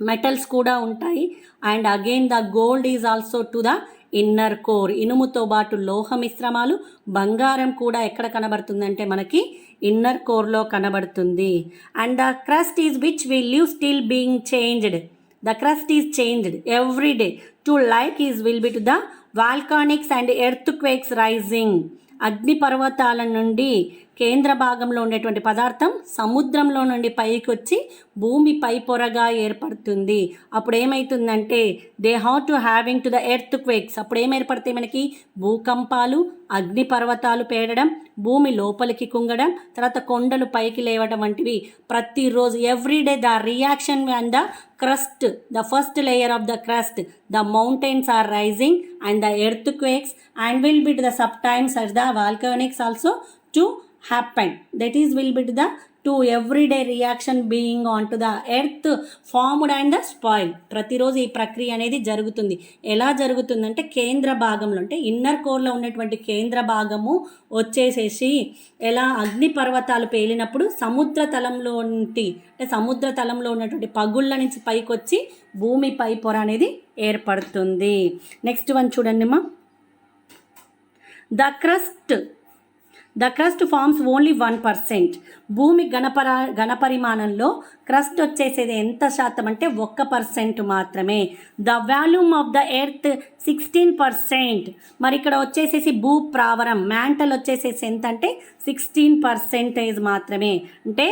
మెటల్స్ కూడా ఉంటాయి. And again the gold is also to the inner core. ఇనుముతో పాటు లోహ మిశ్రమాలు, బంగారం కూడా ఎక్కడ కనబడుతుందంటే మనకి ఇన్నర్ కోర్లో కనబడుతుంది. And the crust is which we live still being changed. The crust is changed every day to like is will be to the volcanics and earthquakes rising. అగ్ని పర్వతాల నుండి కేంద్ర భాగంలో ఉండేటువంటి పదార్థం సముద్రంలో నుండి పైకి వచ్చి భూమి పై పొరగా ఏర్పడుతుంది. అప్పుడు ఏమవుతుందంటే they have to having to the earth quakes. అప్పుడు ఏం ఏర్పడతాయి మనకి, భూకంపాలు, అగ్ని పర్వతాలు పేరడం, భూమి లోపలికి కుంగడం, తర్వాత కొండలు పైకి లేవడం వంటివి ప్రతిరోజు everyday the reaction and the crust, the first layer of the crust, the mountains are rising and the earthquakes and will be the sometimes as the volcanics also to happen. That is will be the to everyday reaction being onto the earth formed and the spoil. ప్రతిరోజు ఈ ప్రక్రియ అనేది జరుగుతుంది. ఎలా జరుగుతుందంటే కేంద్ర భాగంలో, అంటే ఇన్నర్ కోర్లో ఉన్నటువంటి కేంద్ర భాగము వచ్చేసేసి ఎలా అగ్ని పర్వతాలు పేలినప్పుడు సముద్ర తలంలో ఉన్నటువంటి పగుళ్ళ నుంచి పైకి వచ్చి భూమి పై పొర అనేది ఏర్పడుతుంది. నెక్స్ట్ వన్ చూడండి అమ్మా. The crust forms only 1%. భూమి ఘనపరిమాణంలో క్రస్ట్ వచ్చేసేది ఎంత శాతం అంటే 1% మాత్రమే. The volume of the earth 16%. మరి ఇక్కడ వచ్చేసేసి భూ ప్రావరం మ్యాంటల్ వచ్చేసేసి ఎంత అంటే 16% మాత్రమే. అంటే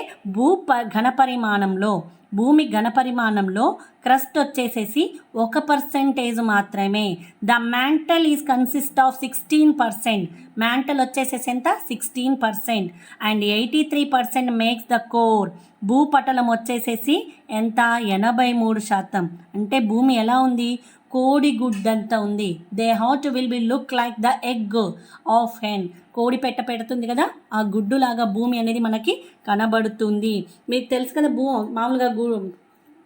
భూమి ఘనపరిమాణంలో క్రస్ట్ వచ్చేసేసి 1% మాత్రమే. The mantle is consist of 16%. Mantle వచ్చేసేసి ఎంత, 16%. And 83% makes the core. భూపటలం వచ్చేసేసి ఎంత, 83%. అంటే భూమి ఎలా ఉంది, కోడి గుడ్డంతా ఉంది. They have to will be look like the egg of hen. కోడి పెడుతుంది కదా, ఆ గుడ్డులాగా భూమి అనేది మనకి కనబడుతుంది. మీకు తెలుసు కదా, మామూలుగా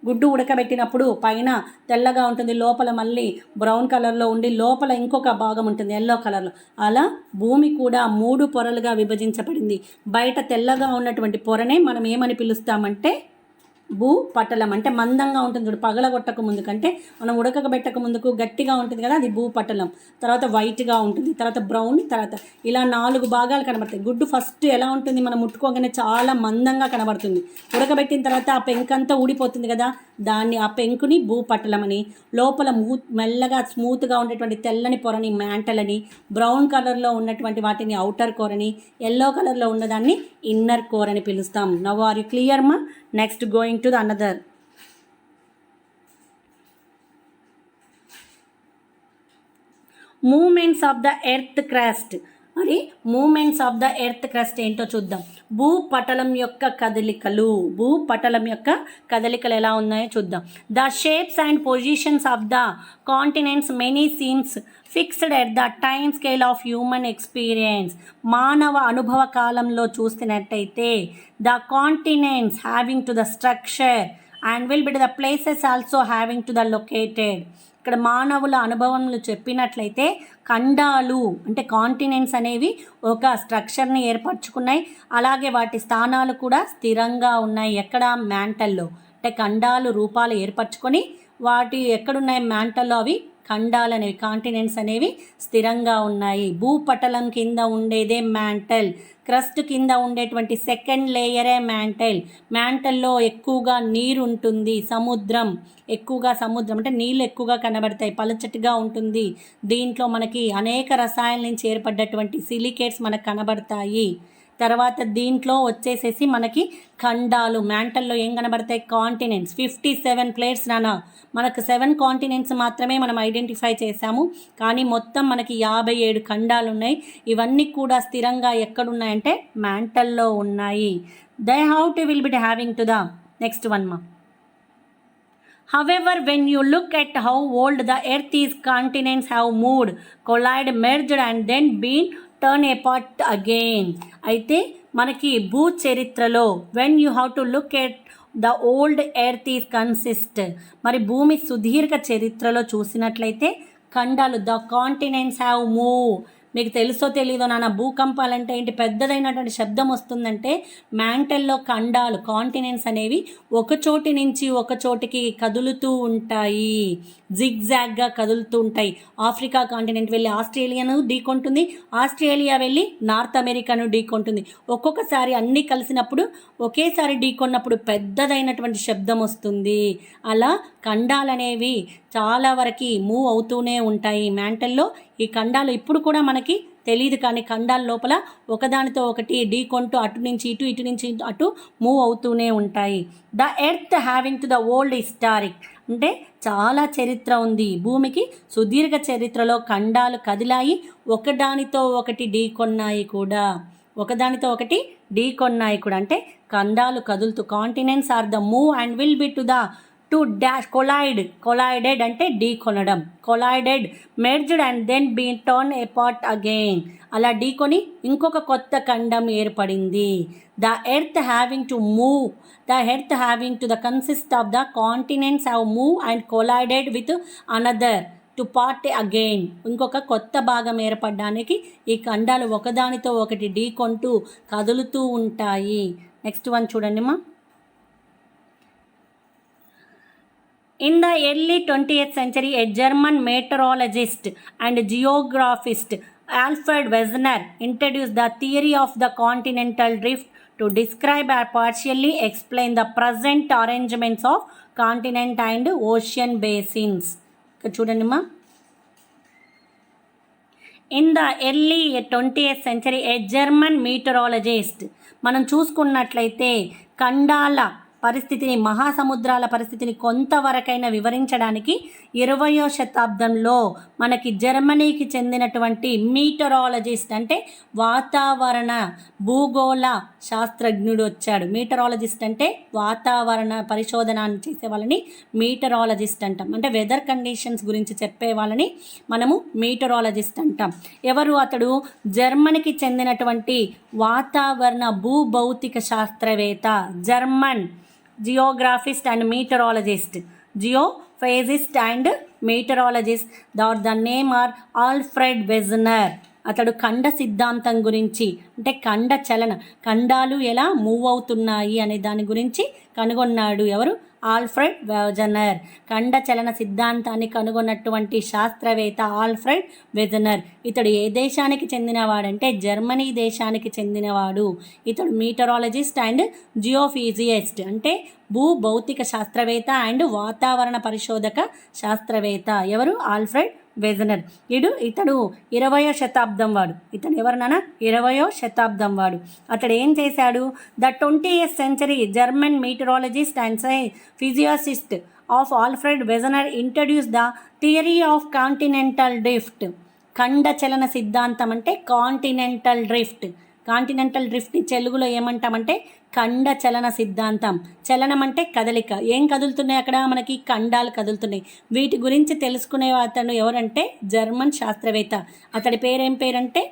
గుడ్డు ఉడకబెట్టినప్పుడు పైన తెల్లగా ఉంటుంది, లోపల మళ్ళీ బ్రౌన్ కలర్లో ఉండి లోపల ఇంకొక భాగం ఉంటుంది ఎల్లో కలర్లో. అలా భూమి కూడా 3 పొరలుగా విభజించబడింది. బయట తెల్లగా ఉన్నటువంటి పొరనే మనం ఏమని పిలుస్తామంటే భూపటలం. అంటే మందంగా ఉంటుంది చూడు, పగలగొట్టక ముందు కంటే మనం ఉడకబెట్టక ముందుకు గట్టిగా ఉంటుంది కదా, అది భూపటలం. తర్వాత వైట్గా ఉంటుంది, తర్వాత బ్రౌన్, తర్వాత ఇలా 4 భాగాలు కనబడతాయి. గుడ్డు ఫస్ట్ ఎలా ఉంటుంది, మనం ముట్టుకోగానే చాలా మందంగా కనబడుతుంది. ఉడకబెట్టిన తర్వాత ఆ పెంకంతా ఊడిపోతుంది కదా, దాన్ని ఆ పెంకుని భూపటలం అని, లోపల మెల్లగా స్మూత్గా ఉండేటువంటి తెల్లని పొరని మ్యాంటల్ అని, బ్రౌన్ కలర్లో ఉన్నటువంటి వాటిని అవుటర్ కోర్ అని, ఎల్లో కలర్లో ఉన్నదాన్ని ఇన్నర్ కోర్ అని పిలుస్తాం. నవ్ ఆర్ యు క్లియర్ మా? Next going to the another. Movements of the earth crust. మరి movements of the earth crust ఏంటో చూద్దాం. భూపటలం యొక్క కదలికలు ఎలా ఉన్నాయో చూద్దాం. The shapes and positions of the continents many seems fixed at the time scale of human experience. మానవ అనుభవ కాలంలో చూసినట్టయితే the continents having to the structure and will be the places also having to the located. ఇక్కడ మానవుల అనుభవములు చెప్పినట్లయితే ఖండాలు అంటే continents అనేవి ఒక స్ట్రక్చర్ని ఏర్పరచుకున్నాయి. అలాగే వాటి స్థానాలు కూడా స్థిరంగా ఉన్నాయి. ఎక్కడ? మ్యాంటల్లో. అంటే ఖండాలు రూపాలు ఏర్పరచుకొని వాటి ఎక్కడున్నాయి? మ్యాంటల్లో అవి ఖండాలు అనేవి కాంటినెంట్స్ అనేవి స్థిరంగా ఉన్నాయి. భూపటలం కింద ఉండేదే మ్యాంటల్. క్రస్ట్ కింద ఉండేటువంటి సెకండ్ లేయరే మ్యాంటల్. మ్యాంటల్లో ఎక్కువగా నీరు ఉంటుంది. సముద్రం అంటే నీళ్ళు ఎక్కువగా కనబడతాయి, పలచటిగా ఉంటుంది. దీంట్లో మనకి అనేక రసాయనాల నుంచి ఏర్పడ్డటువంటి సిలికేట్స్ మనకు కనబడతాయి. తర్వాత దీంట్లో వచ్చేసేసి మనకి ఖండాలు. మ్యాంటల్లో ఏం కనబడతాయి? కాంటినెంట్స్. 57 ప్లేట్స్ నానా. మనకు 7 కాంటినెంట్స్ మాత్రమే మనం ఐడెంటిఫై చేశాము, కానీ మొత్తం మనకి 57 ఖండాలు ఉన్నాయి. ఇవన్నీ కూడా స్థిరంగా ఎక్కడున్నాయంటే మ్యాంటల్లో ఉన్నాయి. They how to will be having to the next one మా. However, when you look at how old the earth is, continents have moved, collided, merged and then been turned apart again. అయితే మనకి భూ చరిత్రలో when you have to look at the old earth is consist, మరి భూమి సుదీర్ఘ చరిత్రలో చూసినట్లయితే ఖండాలు the continents have moved. మీకు తెలుసో తెలీదో నాన్న, భూకంపాలంటే ఏంటి? పెద్దదైనటువంటి శబ్దం వస్తుందంటే మ్యాంటల్లో ఖండాలు కాంటినెంట్స్ అనేవి ఒక చోటి నుంచి ఒక చోటికి కదులుతూ ఉంటాయి, జిగ్జాగ్గా కదులుతూ ఉంటాయి. ఆఫ్రికా కాంటినెంట్ వెళ్ళి ఆస్ట్రేలియాను ఢీకొంటుంది, ఆస్ట్రేలియా వెళ్ళి నార్త్ అమెరికాను ఢీకొంటుంది. ఒక్కొక్కసారి అన్నీ కలిసినప్పుడు ఒకేసారి ఢీకొన్నప్పుడు పెద్దదైనటువంటి శబ్దం వస్తుంది. అలా ఖండాలు అనేవి చాలా వరకు మూవ్ అవుతూనే ఉంటాయి మ్యాంటల్లో. ఈ ఖండాలు ఇప్పుడు కూడా మనకి తెలియదు, కానీ ఖండాల లోపల ఒకదానితో ఒకటి ఢీకొంటూ అటు నుంచి ఇటు, ఇటు నుంచి అటు మూవ్ అవుతూనే ఉంటాయి. The earth having to the old historic అంటే చాలా చరిత్ర ఉంది. భూమికి సుదీర్ఘ చరిత్రలో ఖండాలు కదిలాయి, ఒకదానితో ఒకటి ఢీకొన్నాయి కూడా. అంటే ఖండాలు కదులుతూ continents are the move and will be to the to dash collided అంటే ఢీకొనడం, collided, merged and then been turn apart again. అలా ఢీకొని ఇంకొక కొత్త ఖండం ఏర్పడింది. The earth having to the consist of the continents have move and collided with another to part again. ఇంకొక కొత్త భాగం ఏర్పడడానికి ఈ ఖండాలు ఒకదానితో ఒకటి ఢీకొంటూ కదులుతూ ఉంటాయి. నెక్స్ట్ వన్ చూడండి మా. In the early 20th century, a German meteorologist and geographist Alfred Wegener introduced the theory of the continental drift to describe or partially explain the present arrangements of continent and ocean basins. చూడండి మా. In the early 20th century, a German meteorologist, మనం చూసుకున్నట్లయితే ఖండాల పరిస్థితిని, మహాసముద్రాల పరిస్థితిని కొంతవరకైనా వివరించడానికి 20వ శతాబ్దంలో మనకి జర్మనీకి చెందినటువంటి మీటరాలజిస్ట్ అంటే వాతావరణ భూగోళ శాస్త్రజ్ఞుడు వచ్చాడు. మీటరాలజిస్ట్ అంటే వాతావరణ పరిశోధన చేసే వాళ్ళని మీటరాలజిస్ట్ అంటాం. అంటే వెదర్ కండిషన్స్ గురించి చెప్పే వాళ్ళని మనము మీటరాలజిస్ట్ అంటాం. ఎవరు అతడు? జర్మనీకి చెందినటువంటి వాతావరణ భూభౌతిక శాస్త్రవేత్త, German geographist and meteorologist, geophysicist and meteorologist. The name are Alfred Wegener. అతడు ఖండ సిద్ధాంతం గురించి అంటే ఖండాలు ఎలా మూవ్ అవుతున్నాయి అనే దాని గురించి కనుగొన్నాడు. ఎవరు? ఆల్ఫ్రెడ్ వెజనర్. ఖండ చలన సిద్ధాంతాన్ని కనుగొన్నటువంటి శాస్త్రవేత్త ఆల్ఫ్రెడ్ వెజనర్. ఇతడు ఏ దేశానికి చెందినవాడంటే జర్మనీ దేశానికి చెందినవాడు. ఇతడు మీటరాలజిస్ట్ అండ్ జియోఫిజిసిస్ట్ అంటే భౌతిక శాస్త్రవేత్త అండ్ వాతావరణ పరిశోధక శాస్త్రవేత్త. ఎవరు? ఆల్ఫ్రెడ్ వెజనర్. ఇతడు 20వ శతాబ్దం వాడు. ఇతడు ఎవరినైనా 20వ శతాబ్దం వాడు. అతడు ఏం చేశాడు? The 20th century German meteorologist and physicist of Alfred Wegener introduce the theory of continental drift. ఖండ చలన సిద్ధాంతం అంటే కాంటినెంటల్ డ్రిఫ్ట్. కాంటినెంటల్ డ్రిఫ్ట్ని తెలుగులో ఏమంటామంటే ఖండ చలన సిద్ధాంతం. చలనం అంటే కదలిక. ఏం కదులుతున్నాయి అక్కడ? మనకి ఖండాలు కదులుతున్నాయి. వీటి గురించి తెలుసుకునే అతను ఎవరంటే జర్మన్ శాస్త్రవేత్త. అతడి పేరేం పేరంటే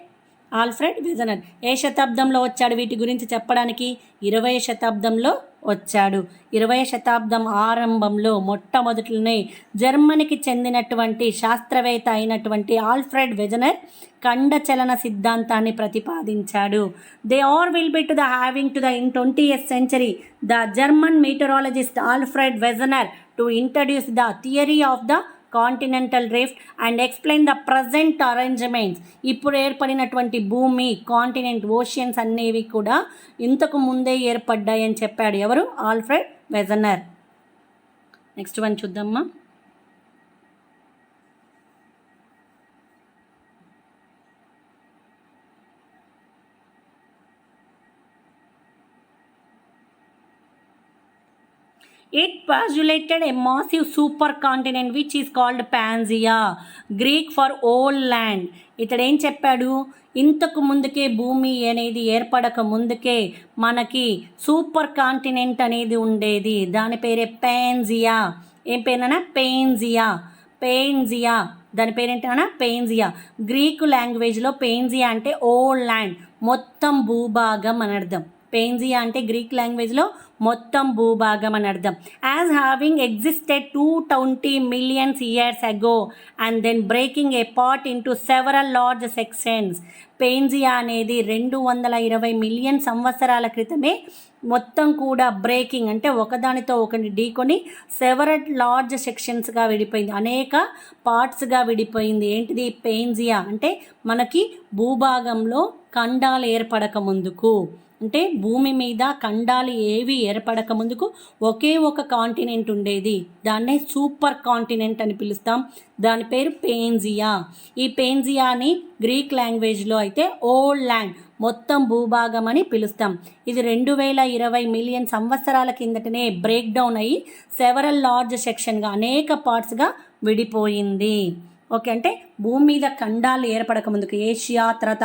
ఆల్ఫ్రెడ్ వెజనర్. ఏ శతాబ్దంలో వచ్చాడు వీటి గురించి చెప్పడానికి? 20వ శతాబ్దంలో వచ్చాడు. 20వ శతాబ్దం ఆరంభంలో మొట్టమొదటిలోనే జర్మనీకి చెందినటువంటి శాస్త్రవేత్త అయినటువంటి ఆల్ఫ్రెడ్ వెజనర్ ఖండ చలన సిద్ధాంతాన్ని ప్రతిపాదించాడు. They are will be to the having to the in 20th century the German meteorologist Alfred Wegener to introduce the theory of the continental drift and explain the present arrangements. ఇప్పుడు ఏర్పడినటువంటి భూమి, continent, oceans అనేవి కూడా ఇంతకు ముందే ఏర్పడ్డాయని చెప్పాడు. ఎవరు? ఆల్ఫ్రెడ్ వెజనర్. నెక్స్ట్ వన్ చూద్దామా. It postulated a massive supercontinent which is called Pangaea, Greek for old land. ఇతడు ఏం చెప్పాడు? ఇంతకు ముందుకే భూమి అనేది ఏర్పడక ముందుకే మనకి సూపర్ కాంటినెంట్ అనేది ఉండేది. దాని పేరే పాంజియా. ఏం పేరునా? పెయిన్జియా. దాని పేరేంటన్నా? పెయిన్జియా. గ్రీకు లాంగ్వేజ్లో పెయిన్జియా అంటే ఓల్డ్ ల్యాండ్, మొత్తం భూభాగం అని అర్థం. పెయిన్జియా అంటే గ్రీక్ లాంగ్వేజ్లో మొత్తం భూభాగం అని అర్థం. As having existed 220 million years ago and then breaking a part into several large sections. Pangaea అనేది 220 మిలియన్ సంవత్సరాల క్రితమే మొత్తం కూడా బ్రేకింగ్ అంటే ఒకదానితో ఒకటి ఢీకొని సెవరల్ లార్జ్ సెక్షన్స్గా విడిపోయింది, అనేక పార్ట్స్గా విడిపోయింది. ఏంటిది? పెయిన్జియా అంటే మనకి భూభాగంలో ఖండాలు ఏర్పడక ముందుకు, అంటే భూమి మీద ఖండాలు ఏవి ఏర్పడక ముందుకు ఒకే ఒక కాంటినెంట్ ఉండేది. దాన్నే సూపర్ కాంటినెంట్ అని పిలుస్తాం. దాని పేరు పెయిన్జియా. ఈ పెయిన్జియాని గ్రీక్ లాంగ్వేజ్లో అయితే ఓల్డ్ ల్యాండ్, మొత్తం భూభాగం అని పిలుస్తాం. ఇది 2020 మిలియన్ సంవత్సరాల కిందటనే బ్రేక్ డౌన్ అయ్యి సెవరల్ లార్జ్ సెక్షన్గా, అనేక పార్ట్స్గా విడిపోయింది. ఓకే, అంటే భూమి మీద ఖండాలు ఏర్పడక ముందుకు ఏషియా, తర్వాత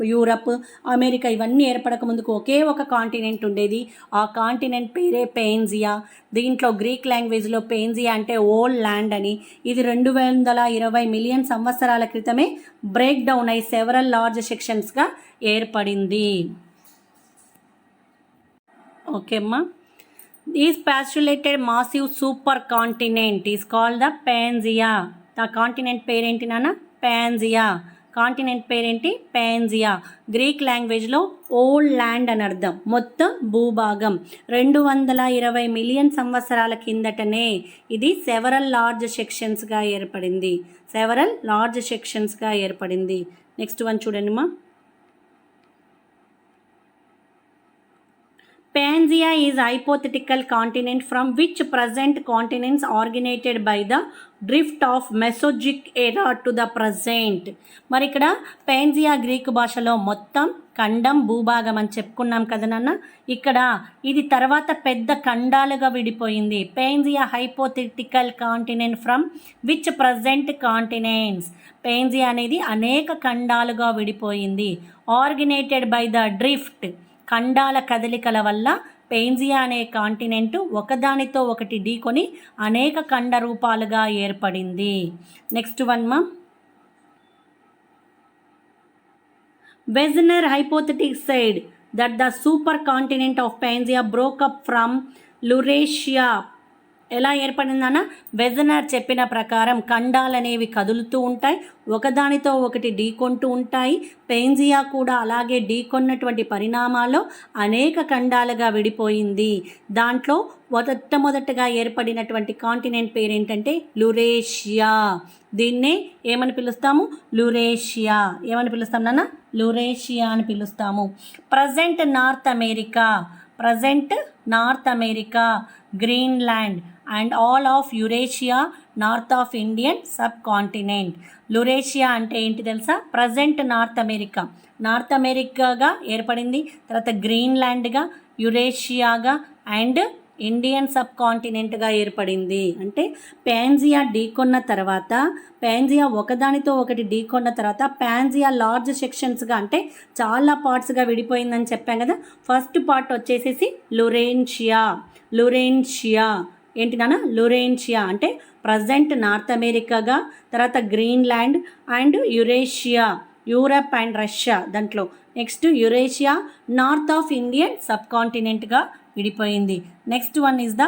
యూరప్, అమెరికా ఇవన్నీ ఏర్పడక ముందుకు ఒకే ఒక కాంటినెంట్ ఉండేది. ఆ కాంటినెంట్ పేరే పెయిన్జియా. దీంట్లో గ్రీక్ లాంగ్వేజ్లో పెయిన్జియా అంటే ఓల్డ్ ల్యాండ్ అని. ఇది 220 మిలియన్ సంవత్సరాల క్రితమే బ్రేక్ డౌన్ అయి సెవరల్ లార్జ్ సెక్షన్స్గా ఏర్పడింది. ఓకే అమ్మా. Is postulated massive supercontinent is called the Pangaea. ఆ కాంటినెంట్ పేరేంటి నాన్న? పాంజియా. కాంటినెంట్ పేరేంటి? పాంజియా. గ్రీక్ లాంగ్వేజ్లో ఓల్డ్ ల్యాండ్ అని అర్థం, మొత్తం భూభాగం. 220 మిలియన్ సంవత్సరాల కిందటనే ఇది సెవరల్ లార్జ్ సెక్షన్స్గా ఏర్పడింది. నెక్స్ట్ వన్ చూడండి మా. Pangaea is a hypothetical continent from which present continents originated by the drift of Mesozoic era to the present. మరి ఇక్కడ పాంజియా గ్రీకు భాషలో మొత్తం ఖండం, భూభాగం అని చెప్పుకున్నాం కదా నాన్న. ఇక్కడ ఇది తర్వాత పెద్ద ఖండాలుగా విడిపోయింది. Pangaea hypothetical continent from which present continents. Pangaea అనేది అనేక ఖండాలుగా విడిపోయింది. ఆర్గనైటెడ్ బై ద డ్రిఫ్ట్, ఖండాల కదలికల వల్ల పాంజియా అనే కాంటినెంట్ ఒకదానితో ఒకటి ఢీకొని అనేక ఖండ రూపాలుగా ఏర్పడింది. నెక్స్ట్ వన్ మా. Wegener hypothesized that the supercontinent of Pangaea broke up from Laurasia ఎలా ఏర్పడిందన్న వెజనర్ చెప్పిన ప్రకారం ఖండాలు అనేవి కదులుతూ ఉంటాయి, ఒకదానితో ఒకటి ఢీకొంటూ ఉంటాయి. పెంజియా కూడా అలాగే ఢీకొన్నటువంటి పరిణామాల్లో అనేక ఖండాలుగా విడిపోయింది. దాంట్లో మొట్టమొదటగా ఏర్పడినటువంటి కాంటినెంట్ పేరేంటంటే లురేషియా. దీన్నే ఏమని పిలుస్తాము? లురేషియా. ఏమని పిలుస్తాం నాన్న? లురేషియా అని పిలుస్తాము. Present North America, Greenland and all of Eurasia, north of Indian subcontinent. Laurasia అంటే ఏంటి తెలుసా? ప్రజెంట్ నార్త్ అమెరికాగా ఏర్పడింది, తర్వాత గ్రీన్లాండ్గా, యురేషియాగా అండ్ ఇండియన్ సబ్ కాంటినెంట్గా ఏర్పడింది. అంటే పాంజియా ఒకదానితో ఒకటి ఢీకొన్న తర్వాత పాంజియా లార్జ్ సెక్షన్స్గా అంటే చాలా పార్ట్స్గా విడిపోయిందని చెప్పాం కదా. ఫస్ట్ పార్ట్ వచ్చేసేసి లురేషియా ఏంటి నాన్న? లురేషియా అంటే ప్రజెంట్ నార్త్ అమెరికాగా, తర్వాత Greenland and Eurasia, Europe and Russia దాంట్లో. Next Eurasia north of Indian సబ్ కాంటినెంట్గా విడిపోయింది. Next one is the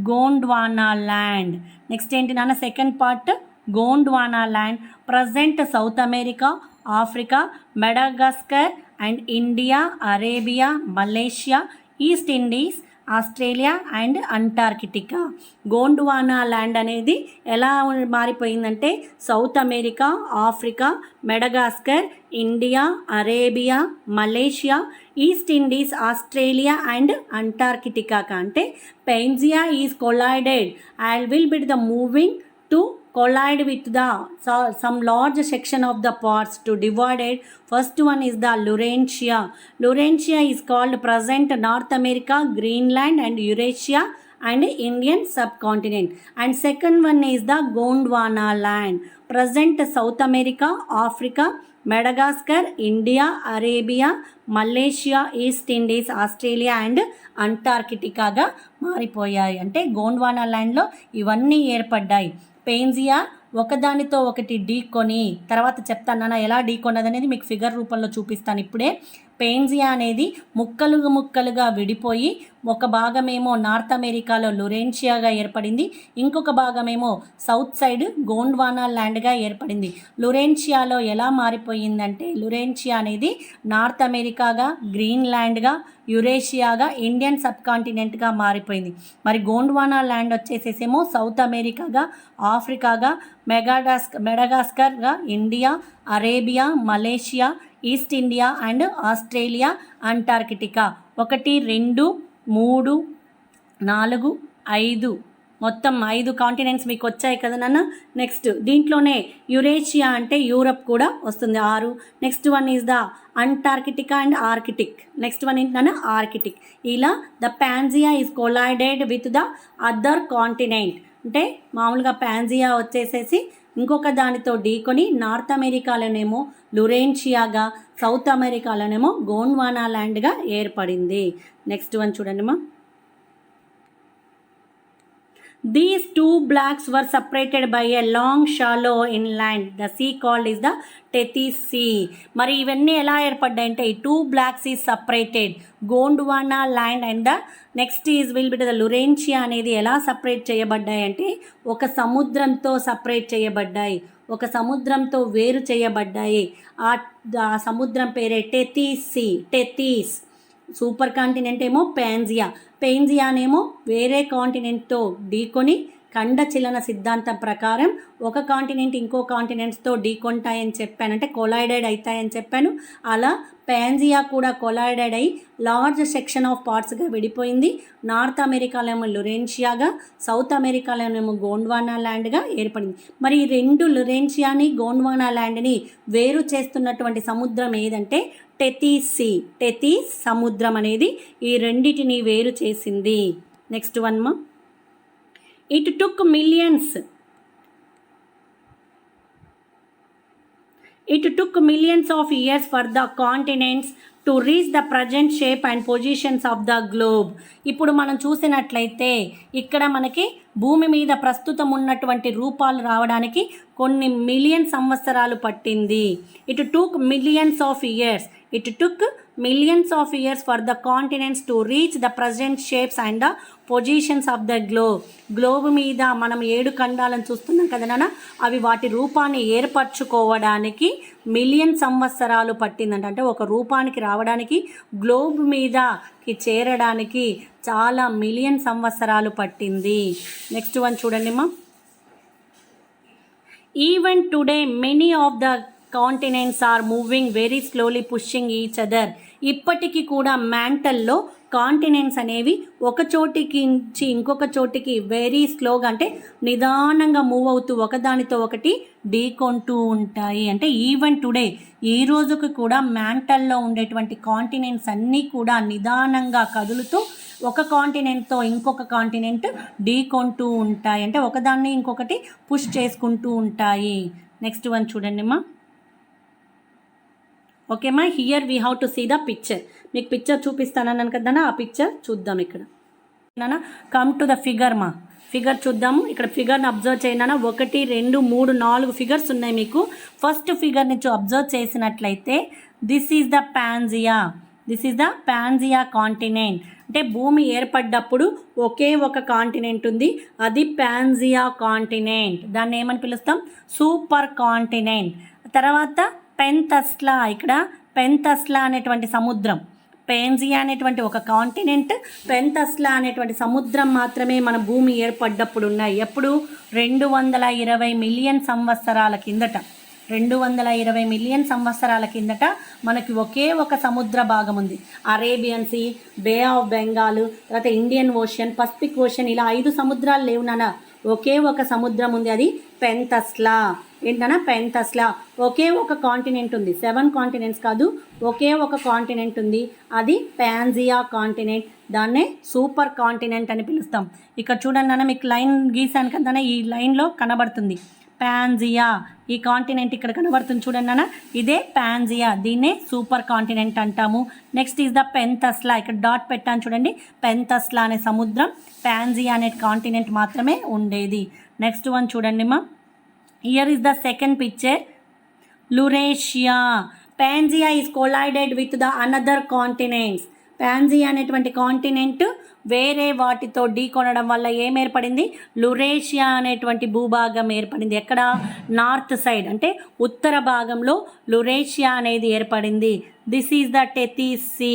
Gondwana land. Next ఏంటి నాన్న? Second part Gondwana land present South America, Africa, Madagascar and India, Arabia, Malaysia, East Indies, Australia and Antarctica. Gondwana land అనేది ఎలా మారిపోయిందంటే South America, Africa, Madagascar, India, Arabia, Malaysia, East Indies, Australia and Antarctica. అంటే Pangaea is collided and will be the moving to collide with some large section of the parts to divide it. First one is the Laurentia. Laurentia is called present North America, Greenland and Eurasia and Indian subcontinent. And second one is the Gondwana land. Present South America, Africa, Madagascar, India, Arabia, Malaysia, East Indies, Australia and అంటార్కిటికాగా మారిపోయాయి. అంటే గోండ్వానా ల్యాండ్లో ఇవన్నీ ఏర్పడ్డాయి. పెంజియా ఒకదానితో ఒకటి ఢీకొని, తర్వాత చెప్తాను నాన్న ఎలా ఢీకొన్నది అనేది మీకు ఫిగర్ రూపంలో చూపిస్తాను ఇప్పుడే. పెంజియా అనేది ముక్కలుగా విడిపోయి ఒక భాగమేమో నార్త్ అమెరికాలో లురేషియాగా ఏర్పడింది, ఇంకొక భాగమేమో సౌత్ సైడ్ గోండ్వానా ల్యాండ్గా ఏర్పడింది. లురేషియాలో ఎలా మారిపోయిందంటే లురేషియా అనేది నార్త్ అమెరికాగా, గ్రీన్లాండ్గా, యురేషియాగా, ఇండియన్ సబ్ కాంటినెంట్గా మారిపోయింది. మరి గోండ్వానా ల్యాండ్ వచ్చేసేసేమో సౌత్ అమెరికాగా, ఆఫ్రికాగా, మెడగాస్కర్గా, India, Arabia, Malaysia, East India and Australia, Antarctica. 1, 2, 3, 4, 5 మొత్తం 5 కాంటినెంట్స్ మీకు వచ్చాయి కదా నాన్న. నెక్స్ట్ దీంట్లోనే యురేషియా అంటే యూరప్ కూడా వస్తుంది 6. Next one is the Antarctica and Arctic. Next one ఏంటి నాన్న? ఆర్కిటిక్. ఇలా the Pangaea is collided with the other continent. అంటే మామూలుగా పాంజియా వచ్చేసేసి ఇంకొక దానితో ఢీకొని నార్త్ అమెరికాలోనేమో లురేషియాగా, సౌత్ అమెరికాలోనేమో గోండ్వానా ల్యాండ్గా ఏర్పడింది. నెక్స్ట్ వన్ చూడండి మా. These two blocks were separated by a long shallow inland. The sea called is the Tethys Sea. మరి ఇవన్నీ ఎలా ఏర్పడ్డాయంటే ఈ 2 blocks is separated. Gondwana land and the next is will be the Laurasia అనేది ఎలా separate చేయబడ్డాయి అంటే ఒక సముద్రంతో సపరేట్ చేయబడ్డాయి, ఒక సముద్రంతో వేరు చేయబడ్డాయి. ఆ సముద్రం పేరే టెథీస్. సూపర్ కాంటినెంట్ ఏమో పెంజియానేమో వేరే కాంటినెంట్తో ఢీకొని ఖండచలన సిద్ధాంతం ప్రకారం ఒక కాంటినెంట్ ఇంకో కాంటినెంట్స్తో ఢీకొంటాయని చెప్పాను, అంటే కొలైడెడ్ అవుతాయని చెప్పాను. అలా పాంజియా కూడా కొలైడెడ్ అయి లార్జ్ సెక్షన్ ఆఫ్ పార్ట్స్గా విడిపోయింది. నార్త్ అమెరికాలోనేమో లురేషియాగా, సౌత్ అమెరికాలోనేమో గోండ్వానా ల్యాండ్గా ఏర్పడింది. మరి ఈ 2 లురేషియాని, గోండ్వానా ల్యాండ్ని వేరు చేస్తున్నటువంటి సముద్రం ఏదంటే టెథీస్ సముద్రం అనేది ఈ రెండిటిని వేరు చేసింది. నెక్స్ట్ వన్ మా. It took millions of years for the continents to reach the present shape and positions of the globe. ఇప్పుడు మనం చూసినట్లయితే ఇక్కడ మనకి భూమి మీద ప్రస్తుతం ఉన్నటువంటి రూపాలు రావడానికి కొన్ని మిలియన్ సంవత్సరాలు పట్టింది. It took millions of years. It took millions of years for the continents to reach the present shapes and the positions of the globe మీద మనం 7 ఖండాలను చూస్తున్నాం కదా నాన్న, అవి వాటి రూపాన్ని ఏర్పరచుకోవడానికి మిలియన్ సంవత్సరాలు పట్టిందంట. అంటే ఒక రూపానికి రావడానికి, గ్లోబ్ మీదకి చేరడానికి చాలా మిలియన్ సంవత్సరాలు పట్టింది. నెక్స్ట్ వన్ చూడండి అమ్మా. Even today many of the continents are moving very slowly pushing each other. ఇప్పటికీ కూడా మ్యాంటల్లో కాంటినెంట్స్ అనేవి ఒక చోటికి నుంచి ఇంకొక చోటికి వెరీ స్లోగా అంటే నిదానంగా మూవ్ అవుతూ ఒకదానితో ఒకటి ఢీకొంటూ ఉంటాయి. అంటే ఈవెన్ టుడే ఈ రోజుకి కూడా మ్యాంటల్లో ఉండేటువంటి కాంటినెంట్స్ అన్నీ కూడా నిదానంగా కదులుతూ ఒక కాంటినెంట్తో ఇంకొక కాంటినెంట్ ఢీకొంటూ ఉంటాయి. అంటే ఒకదాన్ని ఇంకొకటి పుష్ చేసుకుంటూ ఉంటాయి. నెక్స్ట్ వన్ చూడండి అమ్మా. ఓకేమ్మా, here we have to see the picture. మీకు పిక్చర్ చూపిస్తానన్నాను కదా, ఆ పిక్చర్ చూద్దాం. ఇక్కడ నాన్న కమ్ టు ద ఫిగర్ మా. ఫిగర్ చూద్దాము. ఇక్కడ ఫిగర్ని అబ్జర్వ్ చేయనా. 1 2 3 4 ఫిగర్స్ ఉన్నాయి మీకు. ఫస్ట్ ఫిగర్ నుంచి అబ్జర్వ్ చేసినట్లయితే this is the Pangaea. This is the Pangaea continent. అంటే భూమి ఏర్పడ్డప్పుడు ఒకే ఒక కాంటినెంట్ ఉంది, అది పాన్జియా కాంటినెంట్. దాన్ని ఏమని పిలుస్తాం? Super continent. తర్వాత పెంతస్లా, ఇక్కడ పెంతస్లా అనేటువంటి సముద్రం, పాన్జియా అనేటువంటి ఒక కాంటినెంట్, పెంతస్లా అనేటువంటి సముద్రం మాత్రమే మన భూమి ఏర్పడ్డప్పుడు ఉన్నాయి. ఎప్పుడు? 220 మిలియన్ సంవత్సరాల కిందట. 220 మిలియన్ సంవత్సరాల కిందట మనకి ఒకే ఒక సముద్ర భాగం ఉంది. Arabian sea, bay of Bengal, తర్వాత ఇండియన్ ఓషన్, పసిఫిక్ ఓషన్, ఇలా 5 సముద్రాలు లేవు నాన్న. ఒకే ఒక సముద్రం ఉంది, అది పెంతస్లా. ఏంటన్నా? పెంతస్లా. ఒకే ఒక కాంటినెంట్ ఉంది, 7 కాంటినెంట్స్ కాదు, ఒకే ఒక కాంటినెంట్ ఉంది, అది పాన్జియా కాంటినెంట్. దాన్నే సూపర్ కాంటినెంట్ అని పిలుస్తాం. ఇక్కడ చూడండి నాన్న, మీకు లైన్ గీసాను కదా, ఈ లైన్లో కనబడుతుంది పాన్జియా. ఈ కాంటినెంట్ ఇక్కడ కనబడుతుంది చూడండి నాన్న, ఇదే పాన్జియా. దీన్నే సూపర్ కాంటినెంట్ అంటాము. Next is the Panthalassa. ఇక్కడ డాట్ పెట్టాను చూడండి, పెంతస్లా అనే సముద్రం, పాన్జియా అనే కాంటినెంట్ మాత్రమే ఉండేది. నెక్స్ట్ వన్ చూడండి మా. Here is the second picture. Laurasia. Pangaea is collided with the another continents. Pangaea అనేటువంటి కాంటినెంట్ వేరే వాటితో ఢీకొనడం వల్ల ఏం ఏర్పడింది? లురేషియా అనేటువంటి భూభాగం ఏర్పడింది. ఎక్కడ? నార్త్ సైడ్, అంటే ఉత్తర భాగంలో లురేషియా అనేది ఏర్పడింది. This is the Tethys sea.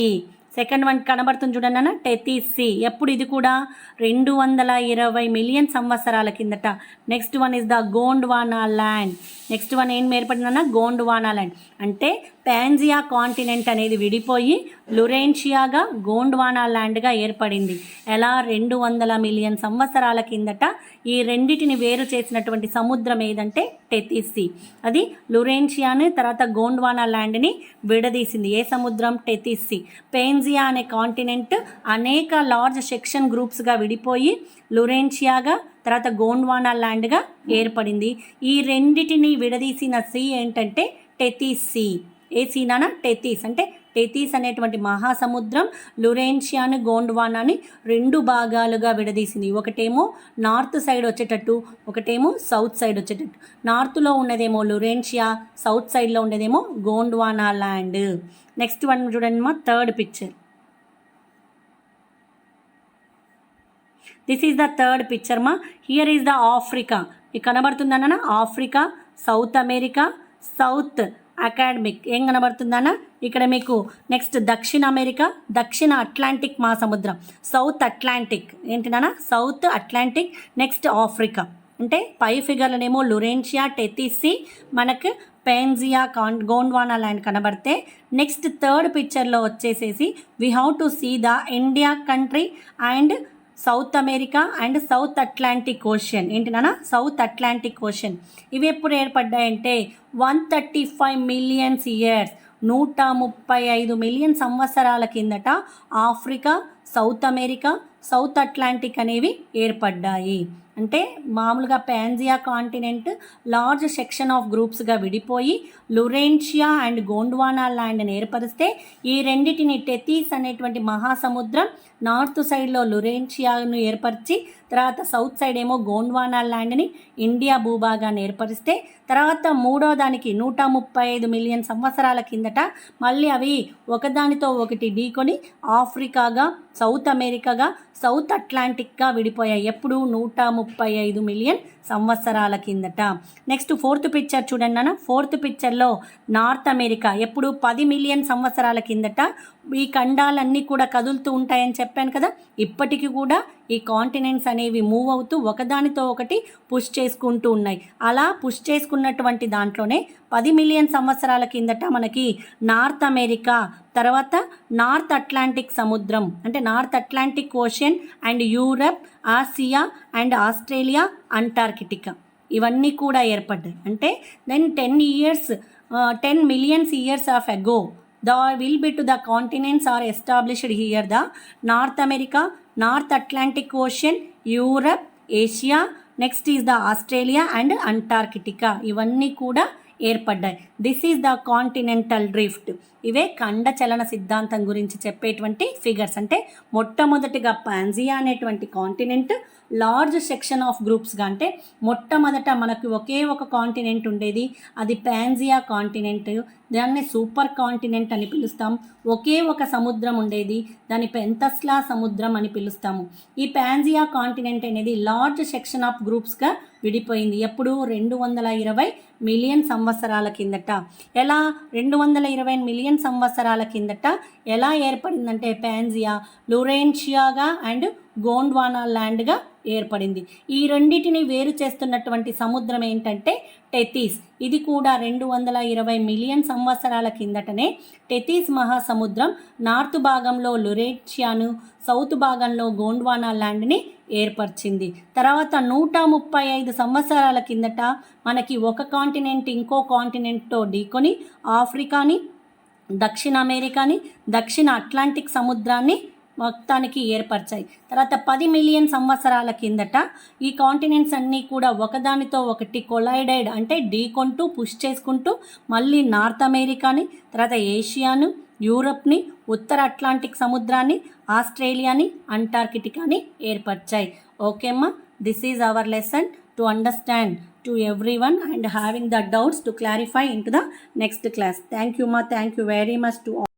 Second one కనబడుతుంది చూడండి అన్న, టెథీస్ సీ. ఎప్పుడు? ఇది కూడా 220 మిలియన్ సంవత్సరాల కిందట. Next one is the Gondwana land. Next one ఏం ఏర్పడిందన్న? గోండ్వానా ల్యాండ్. అంటే పాన్జియా కాంటినెంట్ అనేది విడిపోయి లురేషియాగా గోండ్వానా ల్యాండ్గా ఏర్పడింది. ఎలా? 200 మిలియన్ సంవత్సరాల కిందట ఈ రెండిటిని వేరు చేసినటువంటి సముద్రం ఏదంటే టెథీస్ సీ. అది లురేషియాని తర్వాత గోండ్వానా ల్యాండ్ని విడదీసింది. ఏ సముద్రం? టెథీస్ సీ. పాన్జియా అనే కాంటినెంట్ అనేక లార్జ్ సెక్షన్ గ్రూప్స్గా విడిపోయి లురేషియాగా తర్వాత గోండ్వానా ల్యాండ్గా ఏర్పడింది. ఈ రెండిటిని విడదీసిన సీ ఏంటంటే టెథీస్ సీ. ఏ సీనానా? టెథీస్. అంటే టెథీస్ అనేటువంటి మహాసముద్రం లురేషియాను గోండ్వానాని 2 భాగాలుగా విడదీసింది. ఒకటేమో నార్త్ సైడ్ వచ్చేటట్టు, ఒకటేమో సౌత్ సైడ్ వచ్చేటట్టు. నార్త్లో ఉన్నదేమో లురేషియా, సౌత్ సైడ్లో ఉండేదేమో గోండ్వానా ల్యాండ్. నెక్స్ట్ వన్ చూడండి మా, third picture. This is the third picture మా. Here is the Africa. ఇది కనబడుతుందన్న, Africa, South America, South academic. ఏం కనబడుతుందన్న? ఇక్కడ మీకు నెక్స్ట్ దక్షిణ అమెరికా, దక్షిణ అట్లాంటిక్ మహాసముద్రం, సౌత్ అట్లాంటిక్. ఏంటినా? South Atlantic. Next Africa. అంటే పై ఫిగర్లనేమో లురేషియా, టెథీస్ సీ, మనకు పాన్జియా గోండ్వానా ల్యాండ్ కనబడితే, నెక్స్ట్ థర్డ్ పిక్చర్లో వచ్చేసేసి we have to see the India country and South America and South Atlantic Ocean. ఏంటినా? South Atlantic Ocean. ఇవి ఎప్పుడు ఏర్పడ్డాయంటే 135 మిలియన్స్ ఇయర్స్, 135 మిలియన్ సంవత్సరాల కిందట Africa, South America, south Atlantic అనేవి ఏర్పడ్డాయి. అంటే మామూలుగా పాన్జియా కాంటినెంట్ లార్జ్ సెక్షన్ ఆఫ్ గ్రూప్స్గా విడిపోయి లురేన్షియా అండ్ గోండ్వానా ల్యాండ్ని ఏర్పరిస్తే ఈ రెండిటిని టెథీస్ అనేటువంటి మహాసముద్రం నార్త్ సైడ్లో లురేన్షియాను ఏర్పరిచి తర్వాత సౌత్ సైడ్ ఏమో గోండ్వానా ల్యాండ్ని ఇండియా భూభాగాన్ని ఏర్పరిస్తే తర్వాత మూడో దానికి 135 మిలియన్ సంవత్సరాల కిందట మళ్ళీ అవి ఒకదానితో ఒకటి ఢీకొని ఆఫ్రికాగా, సౌత్ అమెరికాగా, సౌత్ అట్లాంటిక్గా విడిపోయాయి. ఎప్పుడు 135 మిలియన్ సంవత్సరాల కిందట. నెక్స్ట్ 4th పిక్చర్ చూడండి నాన్న. 4th పిక్చర్లో నార్త్ అమెరికా ఎప్పుడు 10 మిలియన్ సంవత్సరాల కిందట ఈ ఖండాలన్నీ కూడా కదులుతూ ఉంటాయని చెప్పాను కదా. ఇప్పటికీ కూడా ఈ కాంటినెంట్స్ అనేవి మూవ్ అవుతూ ఒకదానితో ఒకటి పుష్ చేసుకుంటూ ఉన్నాయి. అలా పుష్ చేసుకున్నటువంటి దాంట్లోనే 10 మిలియన్ సంవత్సరాల కిందట మనకి నార్త్ అమెరికా, తర్వాత నార్త్ అట్లాంటిక్ సముద్రం అంటే north Atlantic ocean and Europe, Asia and Australia, Antarctica ఇవన్నీ కూడా ఏర్పడ్డాయి. అంటే దెన్ 10 మిలియన్స్ ఇయర్స్ ఆఫ్ అగో the will be to the continents are established here. The North America, North Atlantic Ocean, Europe, Asia, next is the Australia and Antarctica. ఇవన్నీ కూడా ఏర్పడ్డాయి. This is the continental drift. ఇవే ఖండ చలన సిద్ధాంతం గురించి చెప్పేటువంటి figures. అంటే మొట్టమొదటిగా పాన్జియా అనేటువంటి కాంటినెంట్ లార్జ్ సెక్షన్ ఆఫ్ గ్రూప్స్గా, అంటే మొట్టమొదట మనకు ఒకే ఒక కాంటినెంట్ ఉండేది, అది పాన్జియా కాంటినెంట్. దాన్ని సూపర్ కాంటినెంట్ అని పిలుస్తాం. ఒకే ఒక సముద్రం ఉండేది, దాన్ని పెంతస్లా సముద్రం అని పిలుస్తాము. ఈ పాన్జియా కాంటినెంట్ అనేది లార్జ్ సెక్షన్ ఆఫ్ గ్రూప్స్గా విడిపోయింది. ఎప్పుడు 220 మిలియన్ సంవత్సరాల కిందట. ఎలా 220 మిలియన్ సంవత్సరాల కిందట ఎలా ఏర్పడిందంటే పాన్జియా లురేన్షియాగా అండ్ గోండ్వానా ల్యాండ్గా ఏర్పడింది. ఈ రెండింటిని వేరు చేస్తున్నటువంటి సముద్రం ఏంటంటే టెథీస్. ఇది కూడా 220 మిలియన్ సంవత్సరాల కిందటనే టెథీస్ మహాసముద్రం నార్త్ భాగంలో లురేన్షియాను, సౌత్ భాగంలో గోండ్వానా ల్యాండ్ని ఏర్పరిచింది. తర్వాత 135 సంవత్సరాల కిందట మనకి ఒక కాంటినెంట్ ఇంకో కాంటినెంట్తో ఢీకొని ఆఫ్రికాని, దక్షిణ అమెరికాని, దక్షిణ అట్లాంటిక్ సముద్రాన్ని మొత్తానికి ఏర్పరిచాయి. తర్వాత 10 మిలియన్ సంవత్సరాల కిందట ఈ కాంటినెంట్స్ అన్నీ కూడా ఒకదానితో ఒకటి కొలైడెడ్ అంటే ఢీకొంటూ పుష్ చేసుకుంటూ మళ్ళీ నార్త్ అమెరికాని, తర్వాత ఏషియాను, యూరప్ని, ఉత్తర అట్లాంటిక్ సముద్రాన్ని, ఆస్ట్రేలియాని, అంటార్కిటికాని ఏర్పరిచాయి. ఓకే అమ్మా, this is our lesson to understand to everyone and having the doubts to clarify into the next class. Thank you ma, thank you very much to all.